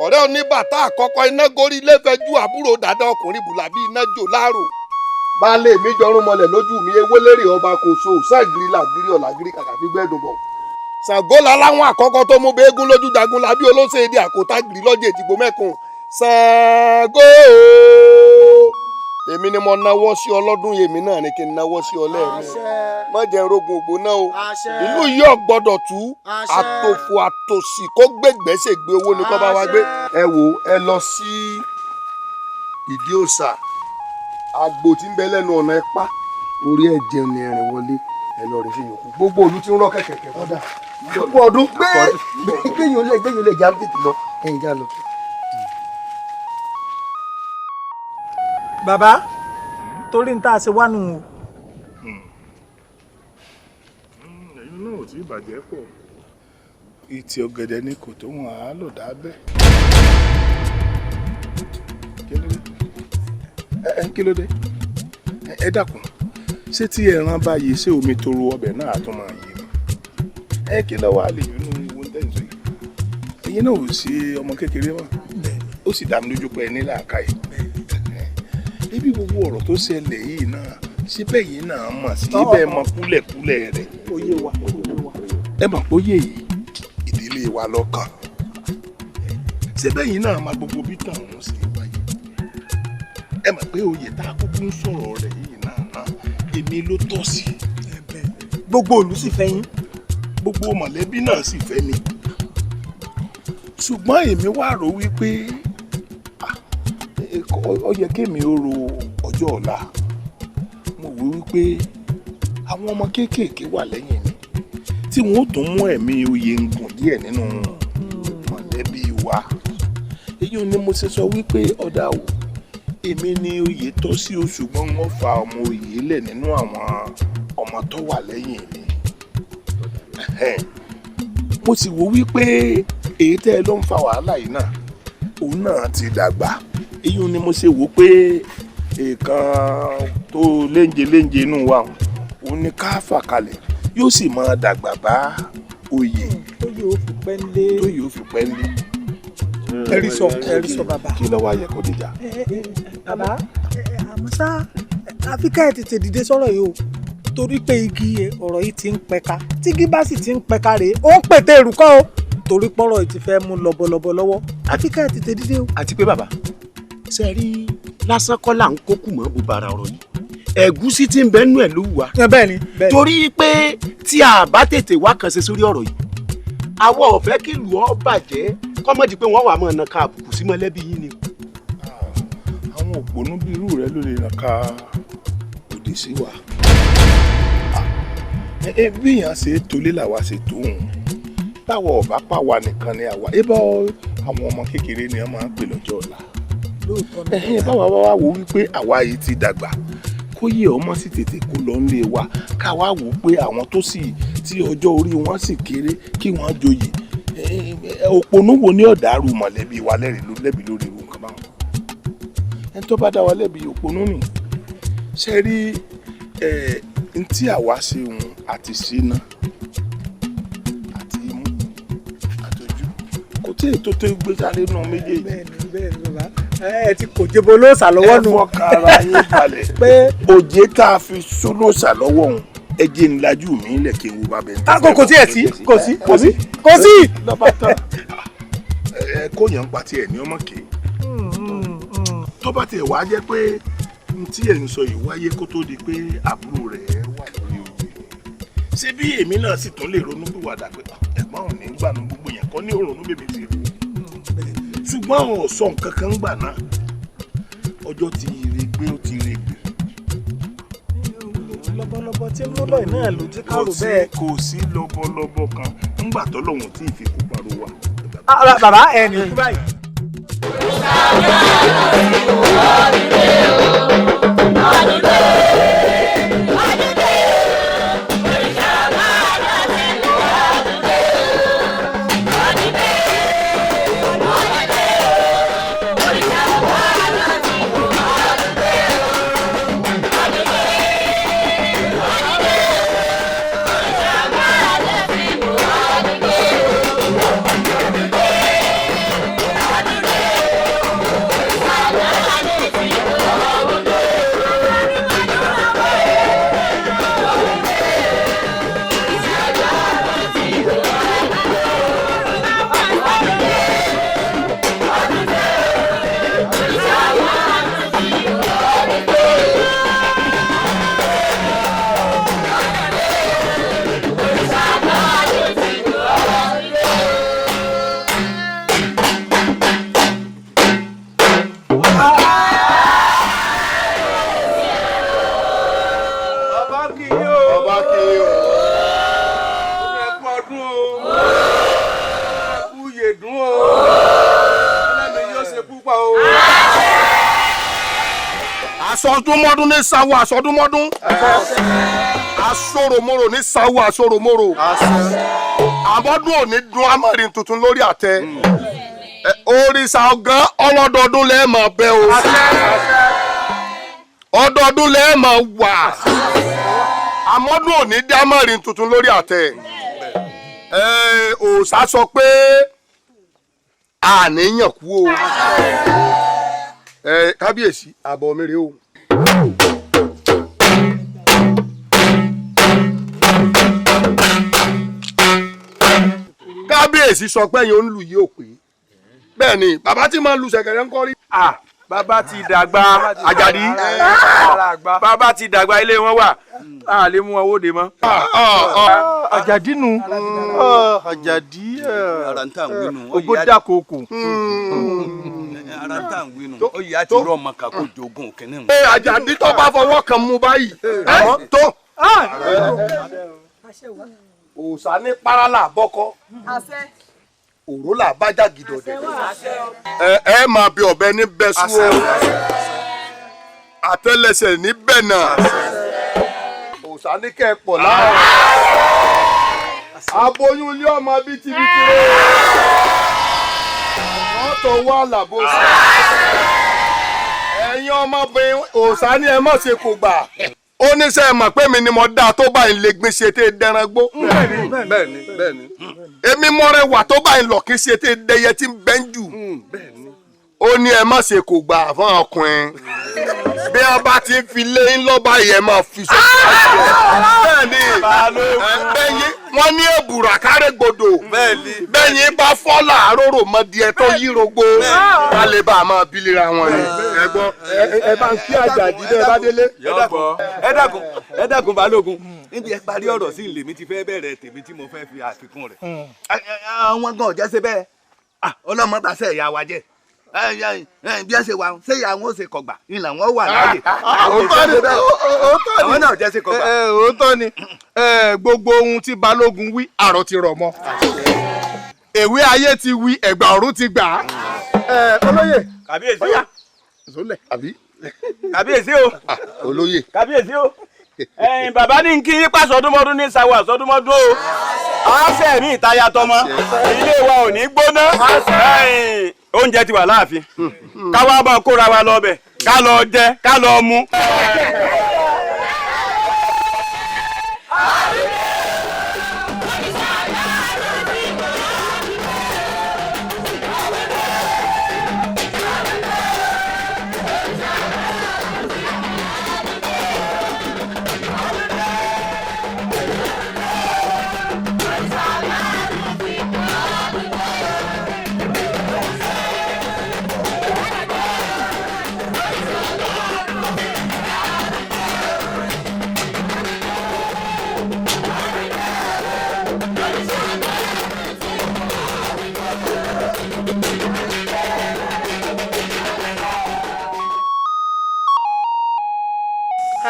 ọ̀rẹ́ oníbàtà àkọ́kọ́ iná gorí ilé fẹjú àbúrò dàda ọkùnrin bùlàbí iná jò láàrò baálé mi jọrún mọ́lẹ̀ lójú mi ewélérè ọba kò so ságìrì làgìrì ọ̀làgìrì kàkà fi gbẹ́dùn bọ̀. Ṣàngólà láwọn àkọ́kọ́ tó mú béégún lójú jagun lábí olóṣèdè àkótá gírí lọ́jọ́ ètìgbò mẹ́kùn Ṣàngó èmi ni mo náwó sí ọlọ́dún èmi náà ni kí n náwó sí ọlẹ́ẹ̀mí má jẹ́ rogun ògbóná o ìlú yìí ò gbọ́dọ̀ tú àtòfò àtòsí kó gbégbèsè gbé owó ní kó bá wá gbé. Ẹ wò ẹ lọ sí ìdí òòṣà àgbò tí ń bẹ lẹ́nu ọ̀nà ẹ̀pá orí ẹ̀ jẹun ní ẹ̀rìn wọlé ẹ lọ rí sí yòókù gbogbo olú tí ń rọ kẹ̀kẹ́ kọ́dà gbogbo ọdún gbẹ̀yìn olè já tètè lọ ẹ̀yìn já lọ. Bàbá torí ń tá a ṣe wá nù o. ẹ̀yin náà ò tí ì bàjẹ́ pọ̀ ìtì ọ̀gẹ̀dẹ̀ ni kò tó wọn á lò dábẹ́. Kí ló dé ẹ dákun ṣé tí ẹran bá yí ṣé omi tó ro ọbẹ̀ náà tún máa yí ni kí lọ́wọ́ àlè yìí nínú ìwọ tẹ̀sán yìí ẹ̀yin náà ò sí ọmọ kékeré mọ́ ó sì dá mi lójú pé ẹ ní làákàyè níbi gbogbo ọ̀rọ̀ tó ṣẹlẹ̀ yìí náà síbẹ̀ yìí náà mọ̀ sí ibẹ̀ mọ kúlẹ̀kúlẹ̀ rẹ̀ ẹ mọ̀ pé ó yé yìí ìdílé wa lọ́kàn síbẹ̀ yìí náà máa gbogbo bí tàn wọ́n sí wáyé ẹ mọ̀ pé oyè tá a kúkú ń sọ̀rọ̀ rẹ̀ yìí náà èmi ló tọ́ sí gbogbo ìlú sì fẹ́ yín gbogbo mọ̀lẹ́bí náà sì fẹ́ mi ṣùgbọ́n èmi wá rò wípé ó yẹ kémi ó ro ọjọ́ ọ̀la mo wí wípé àwọn ọmọ kéékèèké wà lẹ́yìn mi tí wọ́n ó tún mú ẹ̀mí oyè ń gùn díẹ̀ nínú mọ̀lẹ́bí wa èyí ni mo ṣe sọ wípé ọ̀dà wò èmi ni oyè tọ́ sí o ṣùgbọ́n wọ́n fa ọmọ oyè lẹ̀ nínú àwọn ọmọ tó wà lẹ́yìn mi. Mo sì wò wípé èyí tẹ́ ẹ ló ń fa wàhálà yìí náà òun náà ti dàgbà èyí ni mo ṣe wò pé èèkàn tó léńje inú wa òun ni ká fà kalẹ̀ yóò sì máa dàgbà bá oyè oyè ó fi pẹ́ lé oyè ó fi pẹ́ lé. ẹ̀rí sọ bàbá. kí ló wá yẹ kó dìjà. bàbá àmọ́ ṣá àfi ká ẹ̀ tètè dìde sọ̀rọ̀ yìí o torí pé igi ọ̀rọ̀ yìí ti ń pẹ̀ka tígi bá sì ti ń pẹ̀ka rèé ó ń pète èrúkọ́ o torí pọ́rọ̀ yìí ti fẹ́ mú lọ́bọ̀lọ́bọ̀ lọ́wọ́ àfi ká ẹ̀ tètè dìde o. àti pé bàbá ṣe rí lásán kọ́ là ń kókù mọ́ bó bara ọ̀rọ̀ yìí ẹ̀gúsí tí ń bẹ nú ẹ̀ ló wà. bẹ́ẹ̀ni. torí pé tí a bá tètè wá kan ṣe sórí ọ̀rọ̀ yìí àwọn ò fẹ́ kí ìlú ọ bàjẹ́ kọ́mọ́dé pé wọ́n wà mọ́ ọ̀nà ká àbùkù sí mọ́lẹ́bí yín ni. àwọn òpònú bíi irú rẹ ló lè ràn ká òdì sí wa. bí èèyàn ṣe tolé làwa ṣe tó òun táwọn ọba pàwa nìkan ni àwa ẹ bá àwọn ọmọ kékeré ni wọn máa ń pè lọ́jọ́ ọ̀la. báwa bá wá wò wípé àwa yìí ti dàgbà kó yẹ ọmọ sì tètè kó lọ nílé wa ká wá wò pé àwọn tó sì tí ọjọ́ orí wọn sì kéré kí wọ́n joyè òpònú wo ní ọ̀dàrú mọ̀lẹ́bí wa lẹ́bi lórí irú nǹkan báwọn ẹni tó bá dá wa lẹ́bi òpònú nì ṣe rí n tí àwa ṣe òun àti ṣínà àti imú àtọjú kò tí ètò tó gbé sáré nù méjèèjì. bẹ́ẹ̀ni bàbá ẹ ti kò jẹbo lóòsà lọ́wọ́ nù. ẹ fọkàn ara yín balẹ̀ pé òjé tá a fi sólóòsà lọ́wọ́ òun ẹ jẹ́ ńlájú mi lẹ̀ kí n wo bá bẹ́ẹ̀. kò sí ẹ̀ sí kò sí. lọ́ba tán ẹ kó yàn ń pa tiẹ̀ ní ọmọ kì í. tó bá tiẹ̀ wá jẹ́ pé n tí ẹ̀ ń sọ yìí wáyé kó tó di pé àbúrò rẹ̀ wà lórí oyè. ṣé bí èmi náà sì tún lè ronú pìwàdà pé ẹ̀gbọ́n ò ní gbà ní gbogbo yẹn kọ́ ní òrònú bèbè ti rò. ṣùgbọ́n àwọn ọ̀sọ́ nǹkan kan gbà náà ọjọ́ ti regbé ó ti regbé. lọ́bọ̀lọ́bọ̀ tí mú lọ́ọ̀ náà ló ti kárò bẹ́ẹ̀. kò sí lọ́bọ̀lọ́bọ̀ kan ńgbà tọ́lọ́hún tí ì fi kú parọ́ wa. bàbá ẹ̀ ní kú báyìí. Asọdúnmọ́dún ní sáwọ́ asọdúnmọ́dún. Asoromoro ní sáwọ́ asoromoro. Àmọ́dún òní dún amárin tuntun lórí àtẹ. Òrìṣà ọ̀gán ọlọ́dọọdún lẹ́ẹ̀ máa bẹ o. Ọdọọdún lẹ́ẹ̀ máa wà. Àmọ́dún òní dún amárin tuntun lórí àtẹ. Òòṣà sọ pé àníyàn kú o. Kábíyèsí àbọ̀ mi rèé o. Kábíyèsí sọ pé yẹn ń lù yí òpè bẹ́ẹ̀ ni bàbá tí máa ń lu ṣẹ̀kẹ̀rẹ̀ ń kọ́ rí. Bàbá ti dàgbà Àjàdí bàbá ti dàgbà ilé wọn wà á lè mú wọn wóde mọ́. Àjàdí nu Àjàdí ògbódàkókò. Ara ń tà ń wínú ó yà á ti rọ ọmọ kàkó jogun kìnnìún. Àjàdí tó bá fọwọ́ kan mú báyìí tó. Òòṣà ní parala bọ́kọ́ òró là bá jàgìdọ̀ dẹ̀. ẹ máa bí ọ̀bẹ ní bẹ́sù o àtẹ́lẹsẹ̀ ní bẹ́nà òòṣà ní kẹ́ ẹ pọ̀ láàrọ̀ aboyún ilé ọmọ bítíbitì rẹ̀ wọ́n tó wá làbóṣà ẹ̀yin ọmọbìnrin òòṣà ní ẹ má ṣe kò gbà ó ní sẹ́ ẹ mọ̀ pé mi ni mo dá tó báyìí lè gbin ṣe tẹ́ dẹran gbó. bẹ́ẹ̀ni èmi mọ́rẹ́wà tó báyìí lọ kí ṣe tẹ́ dẹyẹ tí ń bẹ́ ń jù. ó ní ẹ má ṣe kò gbà fún ọkùnrin bí a bá ti ń fi lé ń lọ́ba yẹn máa fi sọ. bẹ́ẹ̀ni wọ́n ní èbùrà kárẹ́ gbòdò bẹ́ẹ̀ni bá fọ́ làárọ̀ rò mọ́ díẹ̀ tó yí rogbo ká lè bá a máa bílera wọn ni. ẹ gbọ́ ẹ bá ń kí àjàdí bẹ́ẹ̀ bá délé. ẹ dákun Balógun níbi ẹ parí ọ̀rọ̀ sí ilé mi ti fẹ́ bẹ̀rẹ̀ tèmi tí mo fẹ́ fi àfikún rẹ̀. àwọn gan ọ̀jẹ́ ṣe bẹ́ẹ̀ ọlọ́mọ bá ṣe ìyá wa jẹ́ bí ẹ ṣe wà ṣé ìyá wọn ó ṣe kọgbà ìlànà wọn wà láàyè. àwọn náà jẹ́ ṣe kọgbà. òótọ́ ni gbogbo ohun tí Balógun wí àrò ti rọ̀ mọ́ èwe ayé ti wí ẹ̀gbà ọ̀run ti gbà á. olóyè kàbíyèsí o ìsọlẹ̀ àbí. kàbíyèsí o olóyè kàbíyèsí o bàbá ní kí yín pàṣọdúnmọdún ní sáwọ àṣọdúnmọdún o àṣẹ mi ìtayà tọmọ ilé wa ò ní gbóná oúnjẹ ti wà láàfin káwá bá kóra wa lọ́bẹ̀ ká lọ jẹ ká lọ mu.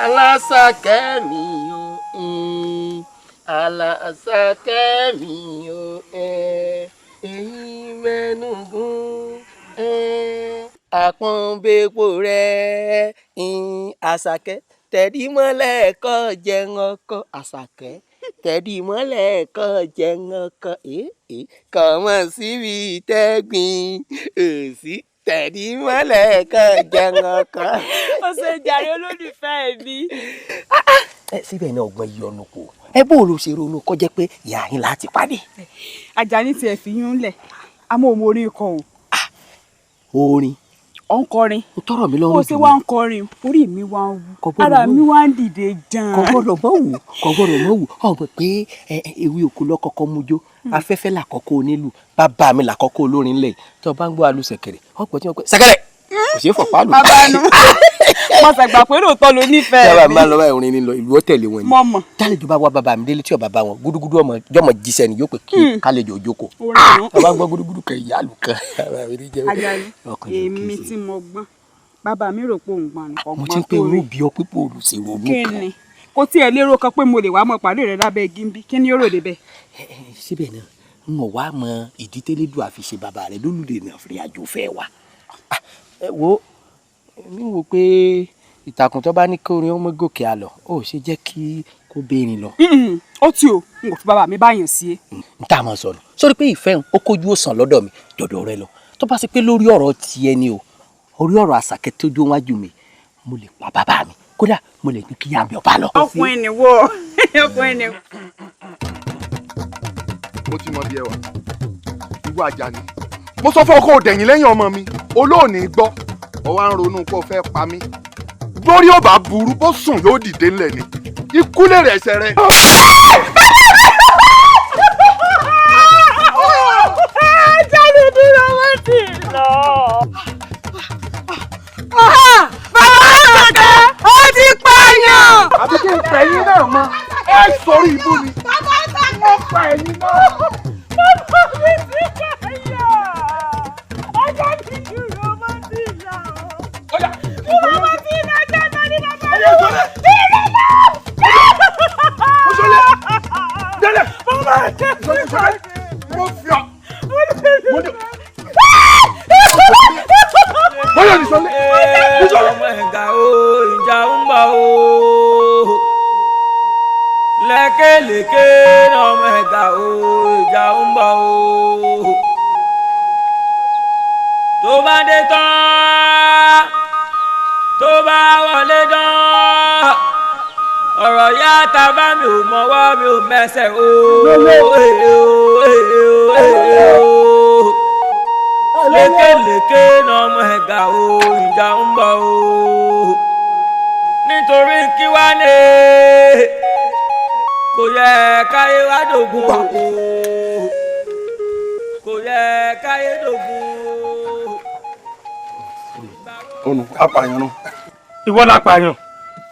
Alásàkẹ́ mi o Alásàkẹ́ mi o ẹ̀yin mẹ́nugún àpọ́nbẹ́pọ̀ rẹ̀ Àṣàkẹ́ tẹ̀dí mọ́lẹ̀ kọ́ jẹun ọkọ Àṣàkẹ́ tẹ̀dí mọ́lẹ̀ kọ́ jẹun ọkọ kọ̀mọ̀ síbi tẹ́gbìn òsì tẹ̀dí mọ́lẹ̀ kọ́ jẹun ọkọ. ó ṣe jàre olólùfẹ́ mi. síbẹ̀ náà ọgbọ́n yìí ọ̀nà kò ẹ bó ló ṣe ronú kó jẹ́ pé ìyá yín láti pàdé. Àjàní tiẹ̀ fi yún lẹ̀ àmọ́ òun orin kọ o. orin. ọ̀ ń kọrin. ó tọrọ mi lọ́rùn jù. bó ṣe wá ń kọrin orí mi wá ń wú ara mi wá ń dìde jan. kò gbọ́dọ̀ mọ́ wù ọ̀gbẹ́ pé ewé òkú lọ́kọ̀ọ́kọ́ mújó afẹ́fẹ́ làkọ́kọ́ onílù bàbá mi làkọ́kọ́ olórin lẹ̀ tó bá ń gbọ́ alùsẹ̀kẹ̀rẹ̀ ọ̀pọ̀ tí wọ́n pẹ́ sẹ́kẹ̀rẹ̀ kò ṣeé fọ̀ pálù. abanu mo ṣàgbà pé lóòótọ́ ló nífẹ̀ẹ́ mi. sábà máa ń lọ báyìí orin ni lọ ìlú ó tẹ̀lé wọn ni. mọ̀mọ́. tálejò bá wá bàbá mi délé tí ọba bá wọn gúdúgúdú ọmọ jọmọ jíṣẹ́ ni yóò pé kí kálejò òjòkó. ọba gbọ́ gúdúgúdú kan ìyá àlù kan. Àjàní èmi tí mo gbọ́n bàbá mi rò pé òun gbọ́n ni ọgbọ́n tó rí. mo ti ń pè ní òbí ọ pípò olùsèrò mi kan. kí ni kò tiẹ̀ lérò kan pé mo lè wá mọ pàdé rẹ lábẹ́ gímbí kí ni yóò rò débẹ̀. síbẹ̀ náà n ò wá mọ ìdí tẹ́lẹ̀dùn àfiṣe bàbá rẹ lólùdè náà fi àjò fẹ́ wa. wo mi wò pé ìtàkùn tó bá ní kí orin ọmọ gòkè àlọ ó ṣe jẹ́ kí kó béèrè lọ. ó tí o n kò fi bàbá mi báyàn sí e. n tá a máa sọnù sórí pé ìfẹ́ ó kójú ó sàn lọ́dọ̀ mi dọ̀dọ̀ rẹ lọ tó bá ṣe pé lórí ọ̀rọ̀ tiẹ̀ ni o orí ọ̀rọ̀ Àṣàkẹ́ tó jó wájú mi mo lè pa bàbá mi kódà mo lè ní kí yá mi ọba lọ. ọkùnrin ni wo ọkùnrin ni. mo ti mọ bí ẹ wà ìwọ Àjàní mo sọ fún ọkọ òdẹ̀yìn lẹ́yìn ọmọ mi olóòní gbọ́ ọ wá ń ronú pé ó fẹ́ pa mí lórí ọba burú bó sùn yóò dìde ńlẹ̀ ni ikú lè rẹ̀ ẹsẹ̀ rẹ̀. Àjàní dúró wọ́n ti lọ. bàbá Àṣàkẹ́ ó ti pààyàn. àbí kí n pẹ̀yìn náà mọ ẹ sórí ibú ni wọ́n pa ẹ̀yìn náà. bàbá mi ti pààyàn. Àjàní dúró wọ́n ti lọ. Bàbá ti lọ jẹ́ ní bàbá rẹ̀. Délẹ̀! Bàbá! Mo fi ọ! bọ́lá ní sọ́lé. ọmọ ẹ̀gà o ìjà ń bọ̀ o lẹ́kẹ̀lẹ́kẹ̀ ọmọ ẹ̀gà o ìjà ń bọ̀ o tó bá dé tán tó bá wọlé dán ọ̀rọ̀ yá ta bá mi ò mọwọ́ mi ò mẹsẹ̀ o lékèlékè ọmọ ẹ̀gà o ìjà ń bọ̀ o nítorí kí wá ní kò yẹ káyé wá dògún o kò yẹ káyé dògún o. ònù apààyàn náà. ìwọ la pààyàn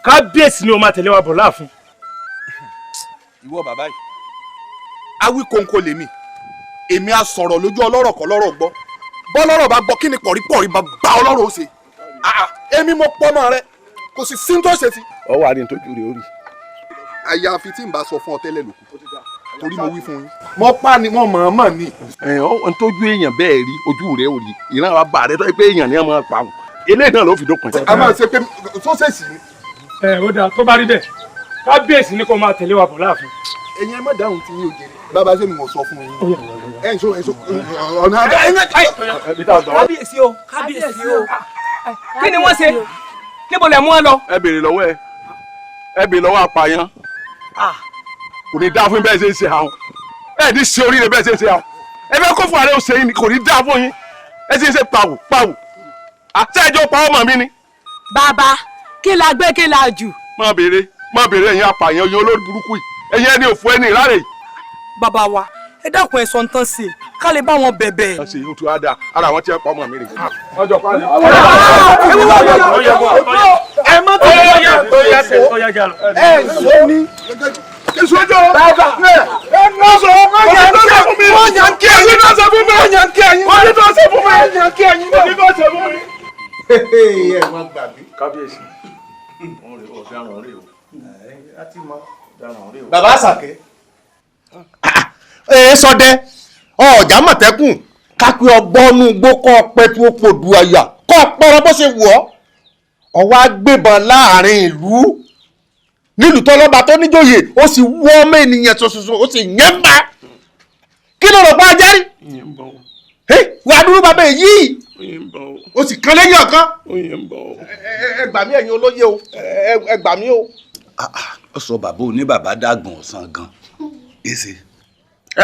kábíyèsí ni o máa tẹ̀lé wa bọ̀ láàfin. ìwọ bàbá yìí awí kóńkó lèmi èmi á sọ̀rọ̀ lójú ọlọ́rọ̀ kọ́ lọ́rọ̀ gbọ́ bọ́lọ́rọ̀ bá gbọ́ kí ni pọ̀rípọ̀rí bá bá ọlọ́rọ̀ ó ṣe èmi mo pọ́nmọ́ rẹ kò sì sí tó ṣe sí. ọwọ́ àdín tójú rẹ̀ ó rí. àyàfi tí n bá sọ fún ọ tẹ́lẹ̀ lòkù torí mo wí fún yín. mo pa ni mo mọ̀ ni. ọ̀hún tójú èèyàn bẹ́ẹ̀ rí ojú rẹ̀ ò rí ìran wa bá rẹ̀ tó yẹ pé èèyàn ni wọ́n máa pa wọn eléyìí náà ló fi dópin. a máa ṣe pé sọ́sẹ̀sì ni. ó dáa tó bá rí bẹ́ẹ̀ kábíyèsí ni kò máa tẹ̀lé wa bọ̀ láàfin. ẹ̀yin ẹ má dáhùn tí yín ò jẹrẹ bàbá ṣe mi mọ̀ sọ fún yín. ẹ̀ṣọ́ ọ̀nà àdá. kábíyèsí o kábíyèsí o kí ni wọ́n ṣe níbo lẹ̀ mú wọn lọ. ẹ béèrè lọ́wọ́ ẹ béèrè lọ́wọ́ apààyàn kò ní dáa fún bẹ́ẹ̀ ṣe ń ṣe àwọn ẹ ní ṣe oríire bẹ́ẹ̀ ṣe ń ṣe àwọn ẹ fẹ́ kó fún ààrẹ òṣè yín kò ní dáa fún yín ẹ sì ń ṣe pàwù pàwù àti ẹjọ́ pa ọmọ mi ni. bàbá kí la gbé kí la jù. má béèrè ẹ̀yin apààyàn ẹ̀yin olórí burúkú yìí ẹ̀yin ẹni òfò ẹni ìráre yìí. bàbá wa ẹ dákun ẹ sọ nǹkan sí i ká lè bá wọn bẹ̀bẹ̀. ẹ ṣe otu ada ara àwọn tí ẹ pa ọmọ mi rè. ọjọ́ pa ni. ẹ má tó yẹ ẹ ṣe ní. ìṣojú bàbá ẹ náà sọ fún mi. wọ́n yàn kí ẹ̀yin náà sọ fún mi. wọ́n yàn kí ẹ̀yin náà sọ fún mi. wọ́n yàn kí ẹ̀yin náà sọ fún mi. ẹ má gbàgbé. kábíyèsí. bàbá àṣàkẹ́. ẹ sọdẹ ọjà mọ̀tẹ́kùn kápẹ́ ọgbọ́nú gbó kọ́ ọpẹ́ tí ó pòdù àyà kọ́ ọpẹ́rọ bó ṣe wù ọ́ ọwọ́ agbébọn láàrin ìlú nílùú tọ́lọ́ba tó níjòyè ó sì wọ́ ọmọ ènìyàn ṣoṣoṣo ó sì yẹn bá kí ló rò pé ajá rí wà á dúró bàbá èyí ó sì kan lẹ́yìn ọ̀kan ẹ gbà mí ẹ̀yin olóyè o ẹ gbà mí o. ó sọ bàbá oníbàbá dàgbọ̀n ọ̀sán gan èsì.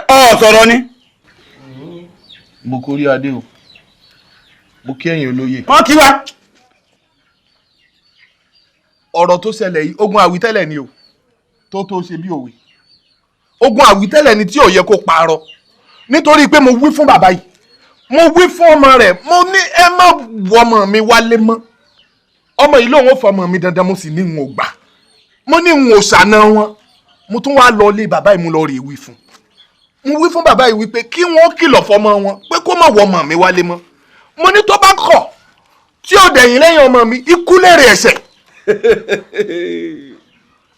ọ sọ̀rọ̀ ni. mo kórí adé o mo kí ẹ̀yin olóyè. wọ́n kí wa. ọ̀rọ̀ tó ṣẹlẹ̀ yìí ogun àwítẹ́lẹ̀ ni o tó ṣe bí òwe ogun àwítẹ́lẹ̀ ni tí ò yẹ kó parọ́ nítorí pé mo wí fún bàbá yìí mo wí fún ọmọ rẹ̀ mo ní ẹ má wọ ọmọ mi wálé mọ́ ọmọ yìí lòun ò fọmọ mi dandan mo sì ní n ò gbà mo ní n ò ṣàna wọn mo tún wá lọ ilé bàbá yìí mo lọ rè wí fún mo wí fún bàbá yìí wípé kí wọ́n kìlọ̀ fọmọ wọn pé kó má wọ ọmọ mi wálé mọ́ mo ní tó bá kọ̀ tí ò dẹ̀yìn lẹ́yìn ọmọ mi ikú lèrè ẹ̀ṣẹ̀.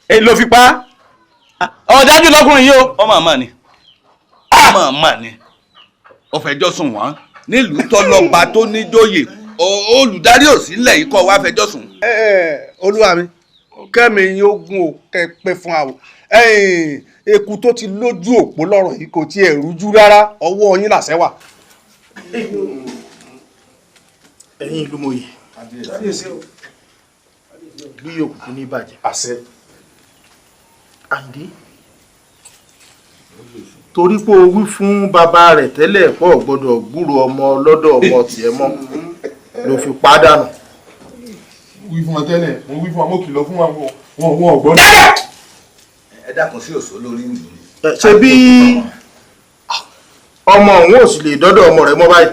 èyí ló fi pa ọ̀dájú lọ́kùnrin yìí o. ọmọ àmà ni ọmọ àmà ni ó fẹjọ́ sùn wọ́n nílùú tọ́lọ́ba tó níjòyè olùdarí ò sílẹ̀ yìí kọ́ wá fẹjọ́ sùn. olúwa mi kẹ́mi yín ó gún o kẹ́ pẹ́ fún wa o eku tó ti lójú òpó lọ́rọ̀ yìí kò tiẹ̀ rújú rárá ọwọ́ yín làṣẹ wà. ẹ̀yin ìlú mòye bí òkùnkùn ní ìbàjẹ́ àṣẹ àǹdí torí pé o wí fún bàbá rẹ̀ tẹ́lẹ̀ pọ̀ gbọ́dọ̀ gbúrò ọmọ lọ́dọ̀ ọmọ tiẹ̀ mọ́ ló fi pàdánù. wí fún ọ tẹ́lẹ̀ mo wí fún ọ mo kìlọ̀ fún wọn ọ̀gbọ́n. ẹ dákun sí òṣò lórí ìlú. ṣe bí ọmọ òun ò sì lè dọ́dọ̀ ọmọ rẹ̀ mọ́ báyìí.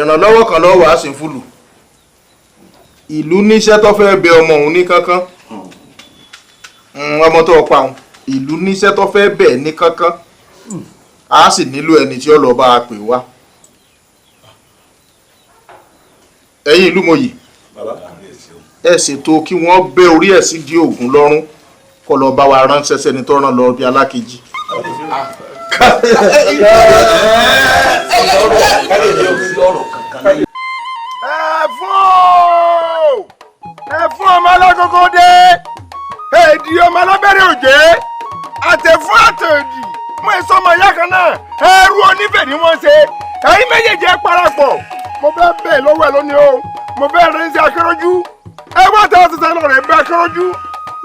ìrànlọ́wọ́ kan lọ́wọ́ á sì ń fúlù ìlú níṣẹ́ tó fẹ́ bẹ ọmọ òun ní kánkán ọmọ tó pa òun ìlú níṣẹ́ tó fẹ́ bẹ̀ ní kánkán á sì nílò ẹni tí ó lọ bá a pè wá ẹ̀yin ìlú mòye ẹ ṣètò kí wọ́n bẹ́ orí ẹ̀ sí di Ògún lọ́rùn kó lọ bá wa ránṣẹ́ sẹ́ni tó rán lọ bí alákejì. ẹ̀fún ọmọ alágógó dé èdè ọmọ alábẹ́rẹ́ òjé àtẹ̀fún àtẹ̀dì mọ èso ọmọ ìyá kan náà ẹrú onífẹ̀ ni wọ́n ṣe ẹ̀yin méjèèjì ẹ parapọ̀ mo fẹ́ bẹ́ẹ̀ lọ́wọ́ ẹ lónìí o mo fẹ́ rìn sí Akéròjú ẹ wá tẹ́wọ́ ti sẹ́nu rẹ̀ bẹ́ Akéròjú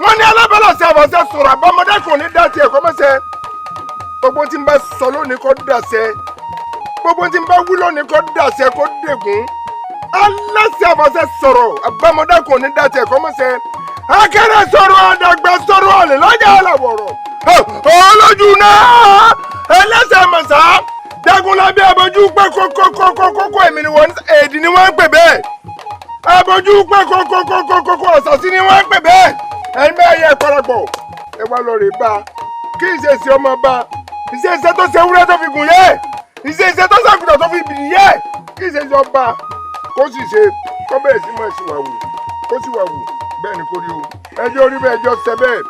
wọ́n ní alábẹ́lẹ̀ sí àfọ̀ṣẹ́ sọ̀rọ̀ àbámọ́dẹ́kùn ní dátì ẹ̀kọ́ mọ́sẹ̀ gbogbo tí n bá sọ lónìí kó dàṣẹ gbogbo tí n bá wí lónìí kó dàṣẹ kó dègún aláṣẹ àfọ̀ṣẹ́ sọ̀rọ̀ àbámọ́dẹ́kùn ní dátì ẹ̀kọ́ mọ́sẹ̀ akẹ́rẹ́ sọ̀rọ̀ àdàgbà sọ̀rọ̀ ọ̀lẹ̀ lọ́jà àlàwọ̀rọ̀ olójú náà ẹlẹ́sẹ̀ mọ̀sá Jagunlabi abojú pẹ́ kókókókókó èmi ni wọ́n èdè ni wọ́n ń pè bẹ́ẹ̀ abojú pẹ́ kókókókókó ọ̀sàsí ni wọ́n ń pè bẹ́ẹ̀ ẹ̀yin bẹ́ẹ̀ yẹ ìparapọ̀ ẹ wá lọ rè bá kí ìṣesí ọmọ bá ìṣesí tó ṣe wúrẹ́ tó fi gùn yẹ ìṣesí tó ṣàkùtà tó fi bìrì yẹ kí ìṣesí ọba kó sì ṣe kó bẹ̀rẹ̀ sí mọ̀ sí wà wù kó sì wà wù bẹ́ẹ̀ ni kò rí o ẹjọ́ orí bẹ́ẹ̀ ẹjọ́ ṣẹ bẹ́ẹ̀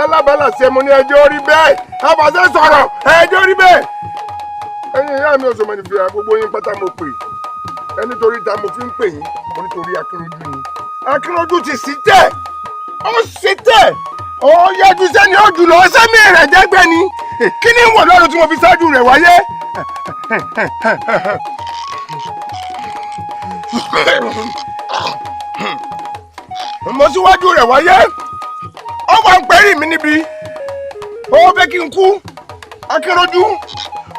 alábàálà ṣe mo ní ẹjọ́ orí bẹ́ẹ̀ àbàṣẹ sọ̀rọ̀ ẹjọ́ orí bẹ́ẹ̀ ẹ̀yin ìyá mi Òṣòmọ̀nì fìyà gbogbo yín pátá mo pè ẹ nítorí ta mo fi ń pè yín mo nítorí Akéròjú ni Akéròjú ti sì tẹ̀ ó sì tẹ̀ ó yájú sẹ́ni ó jùlọ sẹ́mi rẹ̀ jẹ́gbẹ́ ni kí ni wọ̀ lọ́rùn tí mo fi ṣáájú rẹ̀ wáyé. mo síwájú rẹ̀ wáyé ó wà ń pẹ́rì mi níbi ó fẹ́ kí n kú Akéròjú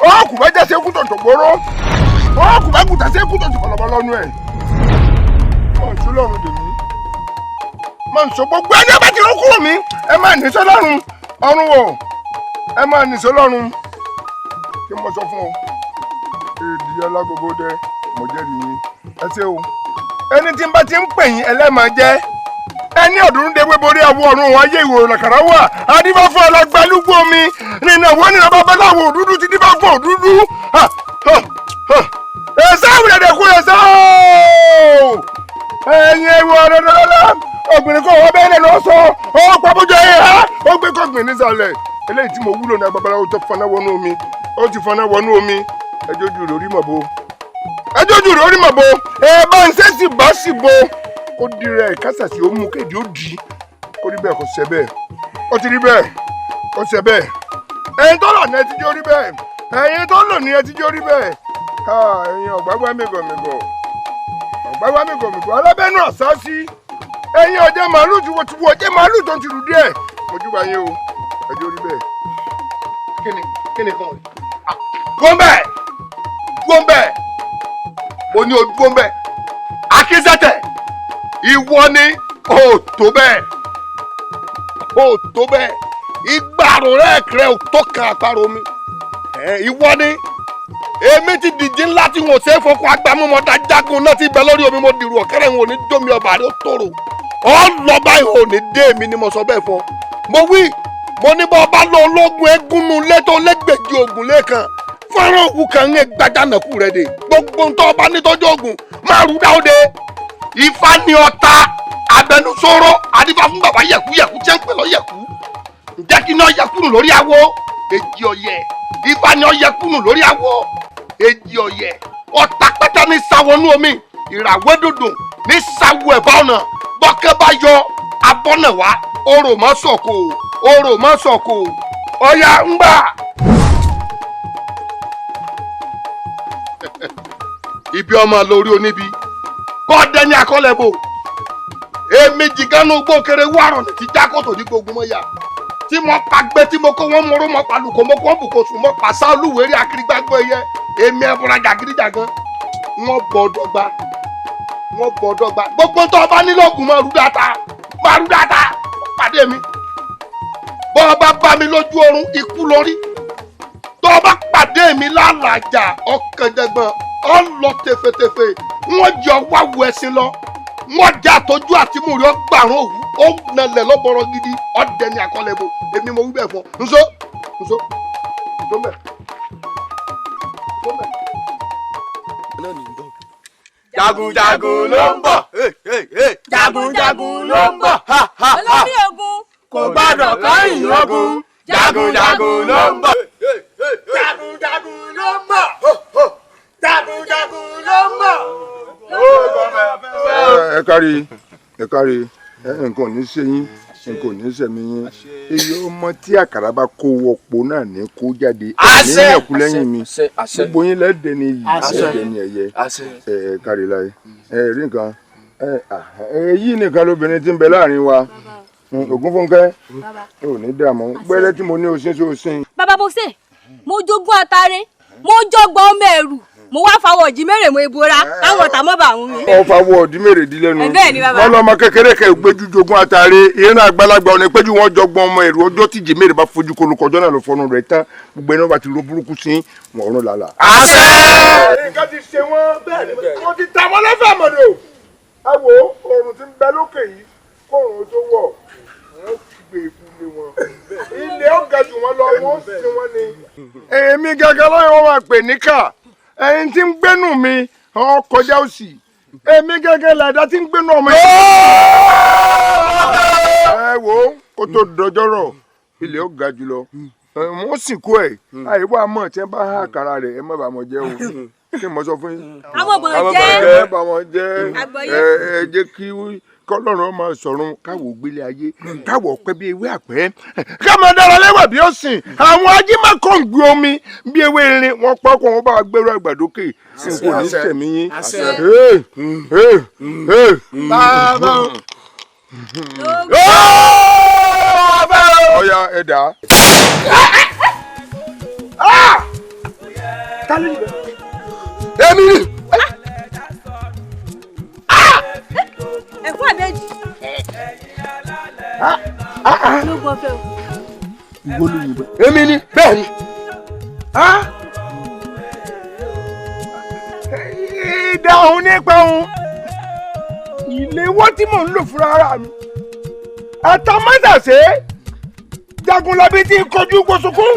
ó kù bá jẹ́ sẹ́kù tó tògbóró ó kù bá kùtà sẹ́kù tó tòkọ̀lọ́bọ̀ lọ́nu ẹ̀ mọ̀ nsú lọ́run dèmí mọ̀ nsú gbogbo ẹni ọba ti rún kúrò mí ẹ máa nìṣó lọ́run ọrùn wò ẹ máa nìṣó lọ́run kí mo sọ fún ọ èdè alágogo dẹ mo jẹ́rìí yín ẹ ṣé o ẹni tí n bá ti ń pè yín ẹlẹ́màá jẹ́ ẹni ọ̀dúnrún de wéborí àwọ̀ ọ̀run wọn ayé ìwòrán làkàrà wà adíbá fún ọlọgbàlúgbò mi nínú àwọn ènìyàn babaláwo òdúdú ti díbá fún òdúdú ẹsẹ ìwúrẹ́dẹ̀ kú ẹsẹ ẹ̀yin ewu ọ̀rẹ́dẹ́lẹ́lẹ́ obìnrin kò wọ́n bẹ́ẹ̀ lọ sọ ọ pàbójọ ẹ̀ ha ó gbé kọ́gbìn nísàlẹ̀ eléyìí tí mo wúlò ní babaláwo tó fọná wọnú omi ó ti fọná wọnú omi ẹjọ́ jù lórí mọ̀ bo ẹjọ́ jù lórí mọ̀ bo ẹ bá ń sẹ́sì bá sì bo kó di rẹ̀ kásàsì ó mú kéde ó di kó rí bẹ́ẹ̀ kó ṣe bẹ́ẹ̀ ó ti rí bẹ́ẹ̀ ó ṣe bẹ́ẹ̀ ẹ̀yin tó lọ ní ẹ ti jẹ́ orí bẹ́ẹ̀ ẹ̀yin tó lọ ní ẹ ti jẹ́ orí bẹ́ẹ̀ ẹ̀yin ọ̀gbágbá mẹ́gọ̀mẹ́gọ̀ ọ̀gbágbá mẹ́gọ̀mẹ́gọ̀ alábẹ́nu àṣásí ẹ̀yin ọ̀jẹ̀ màálù tí wọ́n ti wọ́ ọ̀jẹ̀ màálù tó ń ti rù díẹ̀ mojú bá yín o ẹ jẹ́ orí bẹ́ẹ̀ kíni kan gbọ́nbẹ́ gbọ́nbẹ́ mo ní ojú gbọ́nbẹ́ akínsẹ́tẹ̀ ìwọ ni ó tó bẹ́ẹ̀ ó tó bẹ́ẹ̀ ìgbàrún rẹ̀ kẹrẹ́ ò tó kan àparò mi ìwọ ni èmi ti dìjì ńlá tí wọn ò ṣe é fọkàn agbámúmọ́ta jágun náà ti bẹ lórí omi mo dìrù ọ̀kẹ́rẹ́ wọn ò ní jómi ọba rẹ ó tòrò ọ lọ báyìí ò ní dé èmi ni mo sọ bẹ́ẹ̀ fún ọ mo wí mo ní bọ́ ọba lọ ológun egúnnu létò lẹ́gbẹ̀jì ogun lẹ́ẹ̀kan fọ́nrán òkú kan ń gbajànàkú rẹ̀ dé gbogbo ń tọ́ ọba nítọ́jú ogun máa rú dáwọ́dé ifá ni ọta abẹnusọ̀rọ̀ adífá fún bàbá yẹ̀kú tí ń pè lọ yẹ̀kú ǹjẹ́ kí náà yẹ̀kúnù lórí awo èjì ọ̀yẹ̀ ifá ni ọ yẹ̀kúnù lórí awo èjì ọ̀yẹ̀ ọ̀tá pẹ́tẹ́ ní sáwọnú omi ìràwé dòdò ní sáwọ ẹ̀bá ọ̀nà bọ́kẹ́ bá yọ abọ́nà wá orò mọ́ sọ̀kò ọ̀yà ń gbà. ibi ọmọ lórí oníbi kọ́ dẹ́ni akọ́lẹ́bò èmi jìgánú gbókèrè wàrọ̀ ní ti jákòtò ní gbogbo mọ́ ya tí mo pa gbé tí mo kó wọn mọ́rọ́ mọ́ palùkò mo kó bùkò sùn mọ́ pàṣẹ olúwèrí akirigbágbó ẹyẹ èmi ẹ̀fọ́rajà gíríjàgán wọ́n bọ̀ dọ́gba gbogbo tó ọba nílò ògùn máa rú dáta pàdé mi bọ́ ọba bá mi lójú oorun ikú lórí tó ọba pàdé mi lálàjà ọkànjẹgbọn ọlọ tẹfẹtẹfẹ wọ́n jọ wáwu ẹṣin lọ wọ́n já tójú àti múri ọgbàrún òwú ó nalẹ lọbọrọ gidi ọdẹ ní akọlẹbọ èmi mo wí bẹ́ẹ̀ fún nso mbẹ. jagunjagun ló ń bọ̀ jagunjagun ló ń bọ̀ olórí ogun kò gbọ́dọ̀ kẹ́yìn ogun jagunjagun ló ń bọ̀. jagunjagun ló ń bọ̀. jagunjagun ló ń bọ̀. ẹ kárí nǹkan ò ní ṣe yín nǹkan ò ní ṣẹ̀mí yín èyí ọmọ tí àkàrà bá kó wọpọ̀ náà ní kó jáde ní ẹ̀kú lẹ́yìn mi gbogbo yín lẹ́dẹ̀ ni yìí lẹ́dẹ̀ ni ẹ̀yẹ ẹ kárí láyé ẹ rí nǹkan èyí nìkan lóbìnrin tí ń bẹ láàrin wa Ògúnfúnkẹ́ ò ní dààmú gbẹ́rẹ́ tí mo ní oṣin. bàbá bó ṣe mo jogún àtàrẹ mo jọgbọ́n ọmọ ẹ̀rù mo wá fáwọ ọ̀dí mẹ́rẹ̀ mo ebora káwọn ọ̀tá mọ́ bá wọn mi. ọ fáwọ ọ̀dí mẹ́rẹ̀ di lẹ́nu bẹ́ẹ̀ ni bàbá. wọn lọ ọmọ kékeré kẹ gbẹjú jogún àtàrẹ ìran àgbàlagbà ọ̀nà ìpẹ́jù wọn jọgbọ́n ọmọ ẹ̀rù ọjọ́ tí jèmẹ́rẹ̀ bá fojú kolokọjọ́ náà lọ fọnù rẹ̀ tán gbogbo ẹni wọn bá ti ro burúkú sí wọn ọ̀run làlà. àṣẹ. nǹkan ti ṣe wọn bẹ́ẹ̀ ni mo ti ta wọn lọ́fẹ̀ẹ́ mọ̀dọ̀. ẹ wo oòrùn ti ń bẹ lókè yìí kóòrùn tó wọ̀ wọ́n gbé ìkúlé wọn ilé ọ̀gá jù wọn lọ wọ́n sin wọn ni. èmi gẹ́gẹ́ lọ́yọ̀ wọn máa pè níkà ẹyin tí ń gbénú mi ọ kọjá òsì èmi gẹ́gẹ́ làdá tí ń gbénú ọmọ yìí. ẹ wo kó tó dọjọ́rọ̀ ilé ọ̀gá jù lọ wọ́n sìnkú ẹ̀ àìwá mọ̀ tí wọ́n bá há àkàrà rẹ̀ ẹ má bàa mọ̀ jẹ́ o kí n mọ̀ sọ fún yín. àwọn ọmọ jẹ́ ẹ bá wọn jẹ́ ẹ jẹ́ kí kọ́lọ́run máa sọ̀run káwọ̀ gbélé ayé káwọ̀ pẹ́ bí ewé àpẹ́ ká máa dára lẹ́wà bí ó sìn àwọn ajé máa kàn gbé omi bí ewé irin wọn pọ́kàn wọn bá gbẹ́rọ àgbàdókè kò ní sẹ̀mí yín. ọ̀ya ẹ̀dá. èmi ni. ẹ̀kọ́ àbẹ́jì. ló gbọ́ fẹ́ o. ìwọlùyìnbó. èmi ni bẹ́ẹ̀ ni. ìdáhùn nípa òun ìléwọ́ tí mò ń lò fúnra ara mi àtàmọ́tàṣe Jagunlabi tí kojú gbósùnkún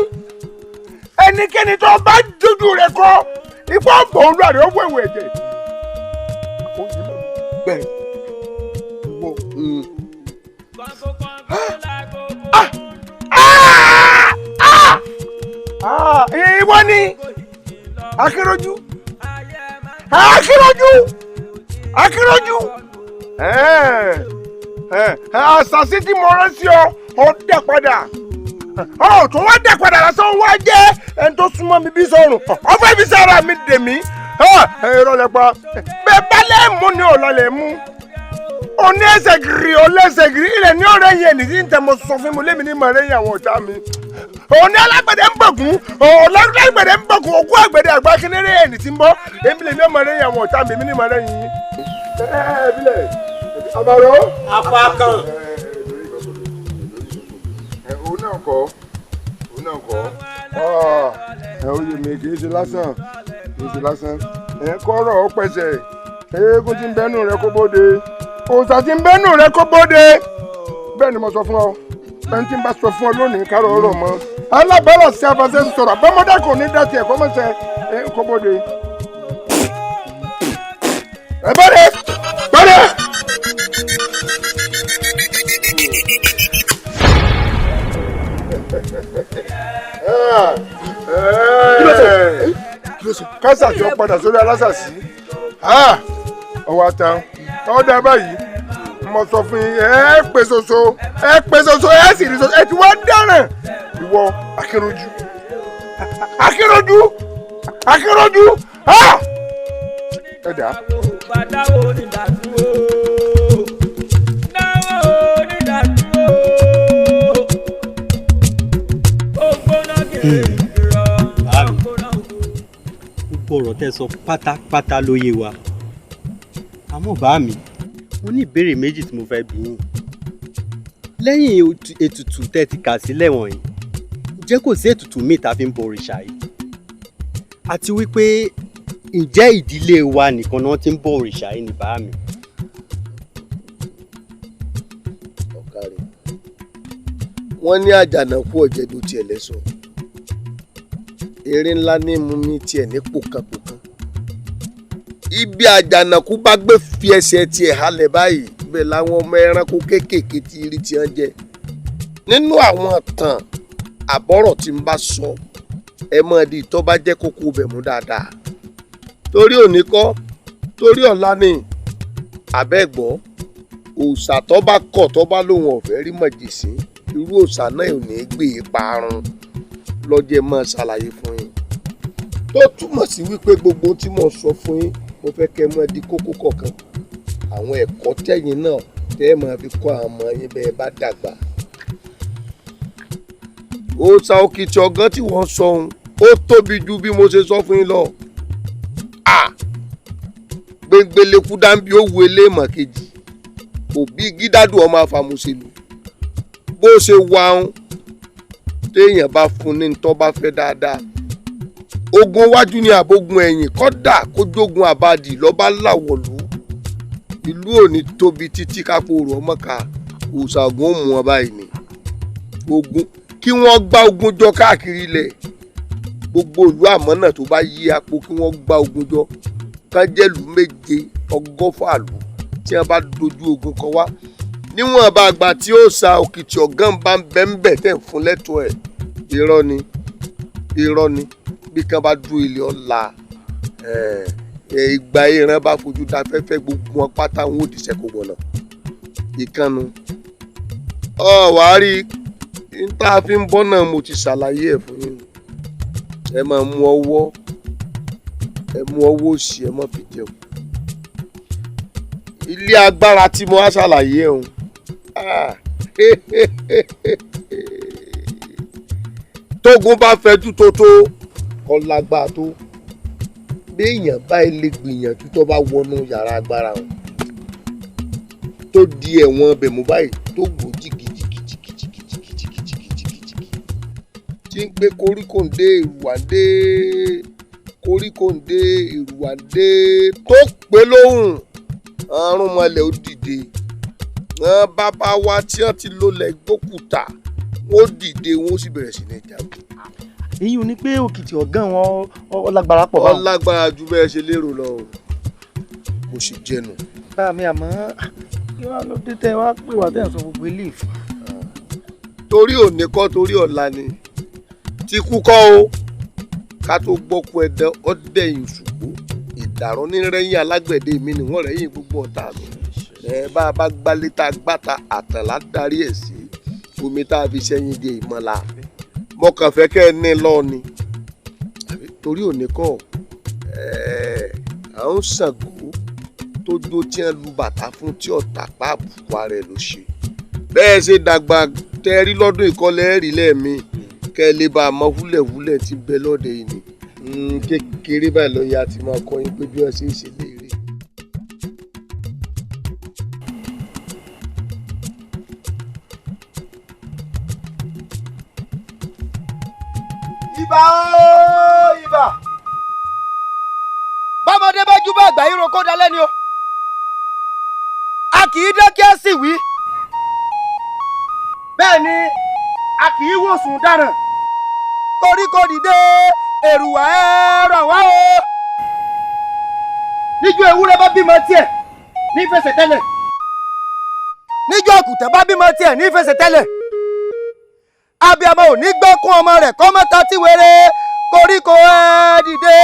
ẹnikẹ́ni tó bá dúdú rẹ̀ kọ ipò ọ̀bọ̀n olùwàrí owó ìwé ẹ̀jẹ̀ bẹ́ẹ̀ wọ. ìwọ ni Akéròjú àṣàṣì tí mo rán sí ọ dẹ̀ padà ọ tó wá dẹ̀ padà lásán wá jẹ́ ẹni tó súnmọ́ mi bí sọ̀rùn ọ fẹ́ fi sára mi dè mí ẹ̀rọ lẹ́pa bẹ́ẹ̀ bá lẹ́ẹ̀mú ni ò lọ lè mú òní ẹsẹ̀ gírí ọlẹ́sẹ̀ gírí ilẹ̀ ní ọ̀rẹ́ yẹn ní tí ń tẹ́ mo sọ fún mi lémi ní màrẹ́ yẹn àwọn ọ̀tá mi òní alágbẹ̀dẹ ń bọ̀gún ọ̀làgbẹ̀dẹ ń bọ̀gún òkú àgbẹ̀dẹ àgbà kínéré yẹn ní tí ń bọ́ èmi lè ní màrẹ́ yẹn àwọn ọ̀tá mi èmi ní màrẹ́ yẹn. bílẹ̀ àbàrò. apá kan. òun náà kọ́ oyè mi kì í ṣe lásán kọ́rọ̀ ó pẹ̀sẹ̀ eégún tí ń bẹ́nu rẹ kó bóde òòṣà tí ń bẹ́nu rẹ kó bóde bẹ́ẹ̀ ni mo sọ fún ọ ẹni tí ń bá sọ fún ọ lónìí kárọ̀ ọ̀rọ̀ mọ́ alábẹ́rẹ́ sí afẹ́sẹ́ sọ̀rọ̀ bọ́mọdé kò ní dá tiẹ̀ kọ́mọ́sẹ̀ kó bóde. ẹ bọ́dẹ̀. kásà tí ó padà sórí alásàsí ọwọ́ àtàn ọ̀dà báyìí mo sọ fún yín ẹ pè soso ẹ sì rí soso ẹ ti wá dáràn ìwọ Akéròjú ẹ dà. gbogbo ọ̀rọ̀ tẹ́ sọ pátápátá ló yé wa àmọ́ bá mi mo ní ìbéèrè méjì tí mo fẹ́ bi yín lẹ́yìn ètùtù tẹ́ ti kà sílẹ̀ wọ̀nyí ǹjẹ́ kò sí ètùtù míì tá a fi ń bọ òrìṣà yìí àti wípé ǹjẹ́ ìdílé wa nìkan náà ti ń bọ òrìṣà yìí ní bá mi. ọ̀kàrẹ̀ wọ́n ní àjànàkú ọ̀jẹ̀dù tiẹ̀ lẹ́sọ̀ eré ńlá ní mú mi tiẹ̀ ní pòkàpòkà ibi àjànàkú bá gbé fi ẹsẹ̀ tiẹ̀ halẹ̀ báyìí bẹ́ẹ̀ làwọn ọmọ ẹranko kéékèèké ti rí tiẹ̀ jẹ nínú àwọn ìtàn àbọ̀rọ̀ tí n bá sọ ẹ mọ̀ di tó bá jẹ́ kókó bẹ̀ mú dáadáa torí òní kọ́ torí ọ̀la ni àbẹ́gbọ́ òòṣà tó bá kọ̀ tó bá lóun ọ̀fẹ́ rí mọ̀jèsín irú òòṣà náà ò ní gbé e parun lọ́jẹ́ mọ́ ṣàlàyé fún yín tó túmọ̀ sí wípé gbogbo tí mo sọ fún yín mo fẹ́ kẹ́ mọ́ di kókó kọ̀ọ̀kan àwọn ẹ̀kọ́ tẹ̀yìn náà tẹ́ ẹ máa fi kọ́ àwọn ọmọ yín bẹ́ẹ̀ bá dàgbà. òòṣà Òkìtì Ọ̀gán tí wọ́n sọ ohun ó tóbi ju bí mo ṣe sọ fún yín lọ. gbẹngbẹlẹ́kú dáńbí ó wu eléèmọ̀ kejì òbí gídádùn ọmọ àfàmùsẹ̀lù bó ṣe wà ń téèyàn bá fún ní tó bá fẹ́ dáadáa ogun iwájú ni àbógun ẹ̀yìn kódà kó jogun àbádì lọ́ba láwọ̀lú ìlú òní tóbi títí kápò rò ọmọka òòṣà Ògún ó mú wọn báyìí ni ogun kí wọ́n gbá ogun jọ káàkiri ilẹ̀ gbogbo ìlú àmọ́ náà tó bá yí apò kí wọ́n gbá ogun jọ kájẹ́lù 7 100 lù tí wọ́n bá dojú ogun kan wá níwọ̀n bá àgbà tí òòṣà Òkìtì Ọ̀gán bá ń bẹ́ńbẹ́ tẹ̀ fún lẹ́tọ̀ọ́ ẹ̀ irọ́ ni bí kan bá dúró ilé ọ̀la ìgbà ìran bá fojú da fẹ́fẹ́ gbogbo wọn pátá wọn ò dìṣẹ́ kó gbọ̀nà ìkànnù wàá rí n tá a fi ń bọ́ náà mo ti ṣàlàyé ẹ̀ fún yín ẹ máa mú ọwọ́ òsì ẹ má fi jẹun ilé agbára tí mo wá ṣàlàyé ọ̀hún tógun bá fẹjú tó ọlágbá tó béèyàn báyìí lè gbìyànjú tó bá wọnú yàrá agbára wọn tó di ẹ̀wọ̀n bẹ̀mú báyìí tó gbó jìgìjìgìjìgìjìgìjìgìjìgì tí ń gbé koríkòǹdé ìrùwàndé koríkòǹdé ìrùwàndé tó pé lóhùn àrùn mọ́lẹ̀ ó dìde wọn bàbá wa tí wọ́n ti lólẹ̀ gbókùtà wọ́n dìde wọ́n sì bẹ̀rẹ̀ sí ní jagun. ìyún ni pé Òkìtì Ọ̀gán wọn ọlágbára pọ̀ báwọn. ọlágbára ju bẹ́ẹ̀ ṣe lérò lọ o bó ṣe jẹnu. bá mi àmọ́ kí wọ́n ló dé tẹ́ wá pè wá tẹ̀ ń sọ gbogbo eléyìí fún. torí òní kọ́ torí ọ̀la ni tí kú kọ́ o ká tó gbọ́kú ẹ̀dán ọ̀dẹ̀yìn ṣùgbó ìdàrọ́ ní rẹ́yìn alágbẹ̀dẹ mi ni wọ́n rẹ́yìn gbogbo ọ̀tá mi bá a bá gbálé tá a gbàtà àtàlà darí ẹ̀ sí omi tá a fi ṣẹ́yìn di ìmọ̀lá mo kàn fẹ́ kẹ́ ẹ ní lọ́ọ̀ ni torí òní kọ́ à ń Ṣàngó tó jó tí wọ́n lu bàtà fún tí ọ̀tá pa àbùkù ara ẹ̀ ló ṣe bẹ́ẹ̀ ṣe dàgbà tẹ́rí lọ́dún ìkọlẹ̀ ẹ̀rí lẹ́ẹ̀mí kẹ́ ẹ lè bá a mọ húlẹ̀húlẹ̀ tí bẹ lọ́dẹ yìí ni kékeré báyìí lọ́ọ́ yá ti máa kọ́ yín pé bí wọ́n ṣe ń ṣe léèrè. ibà ooo ibà bọ́mọdé bá jú bá àgbà yìí roko dalẹ́ ni o a kì í dé kí ẹ sì wí bẹ́ẹ̀ ni a kì í wòsùn dáràn koríko dìde èrùwà ẹ ràn wá o níjọ́ ewúrẹ́ bá bímọ tiẹ̀ ní fẹsẹ̀ tẹ́lẹ̀ níjọ́ òkùtẹ̀ bá bímọ tiẹ̀ ní fẹsẹ̀ tẹ́lẹ̀ abiyamọ ò ní gbọ́ kún ọmọ rẹ̀ kọ́ mọ́ta tí wéré koríko ẹ dìde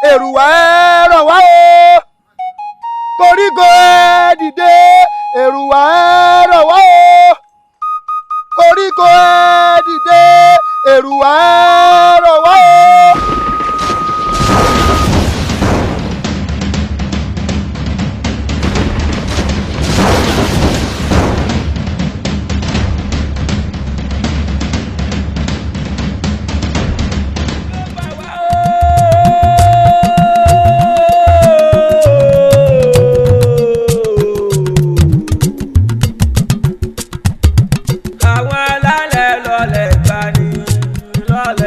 èrùwà ẹ ràn wá o koríko ẹ dìde èrùwà ẹ ràn wá o koríko ẹ dìde èrùwà ẹ ràn wá o. àwọn alálẹ̀ lọ́lẹ̀ gbani lọ́lẹ̀.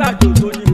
àjò tó ní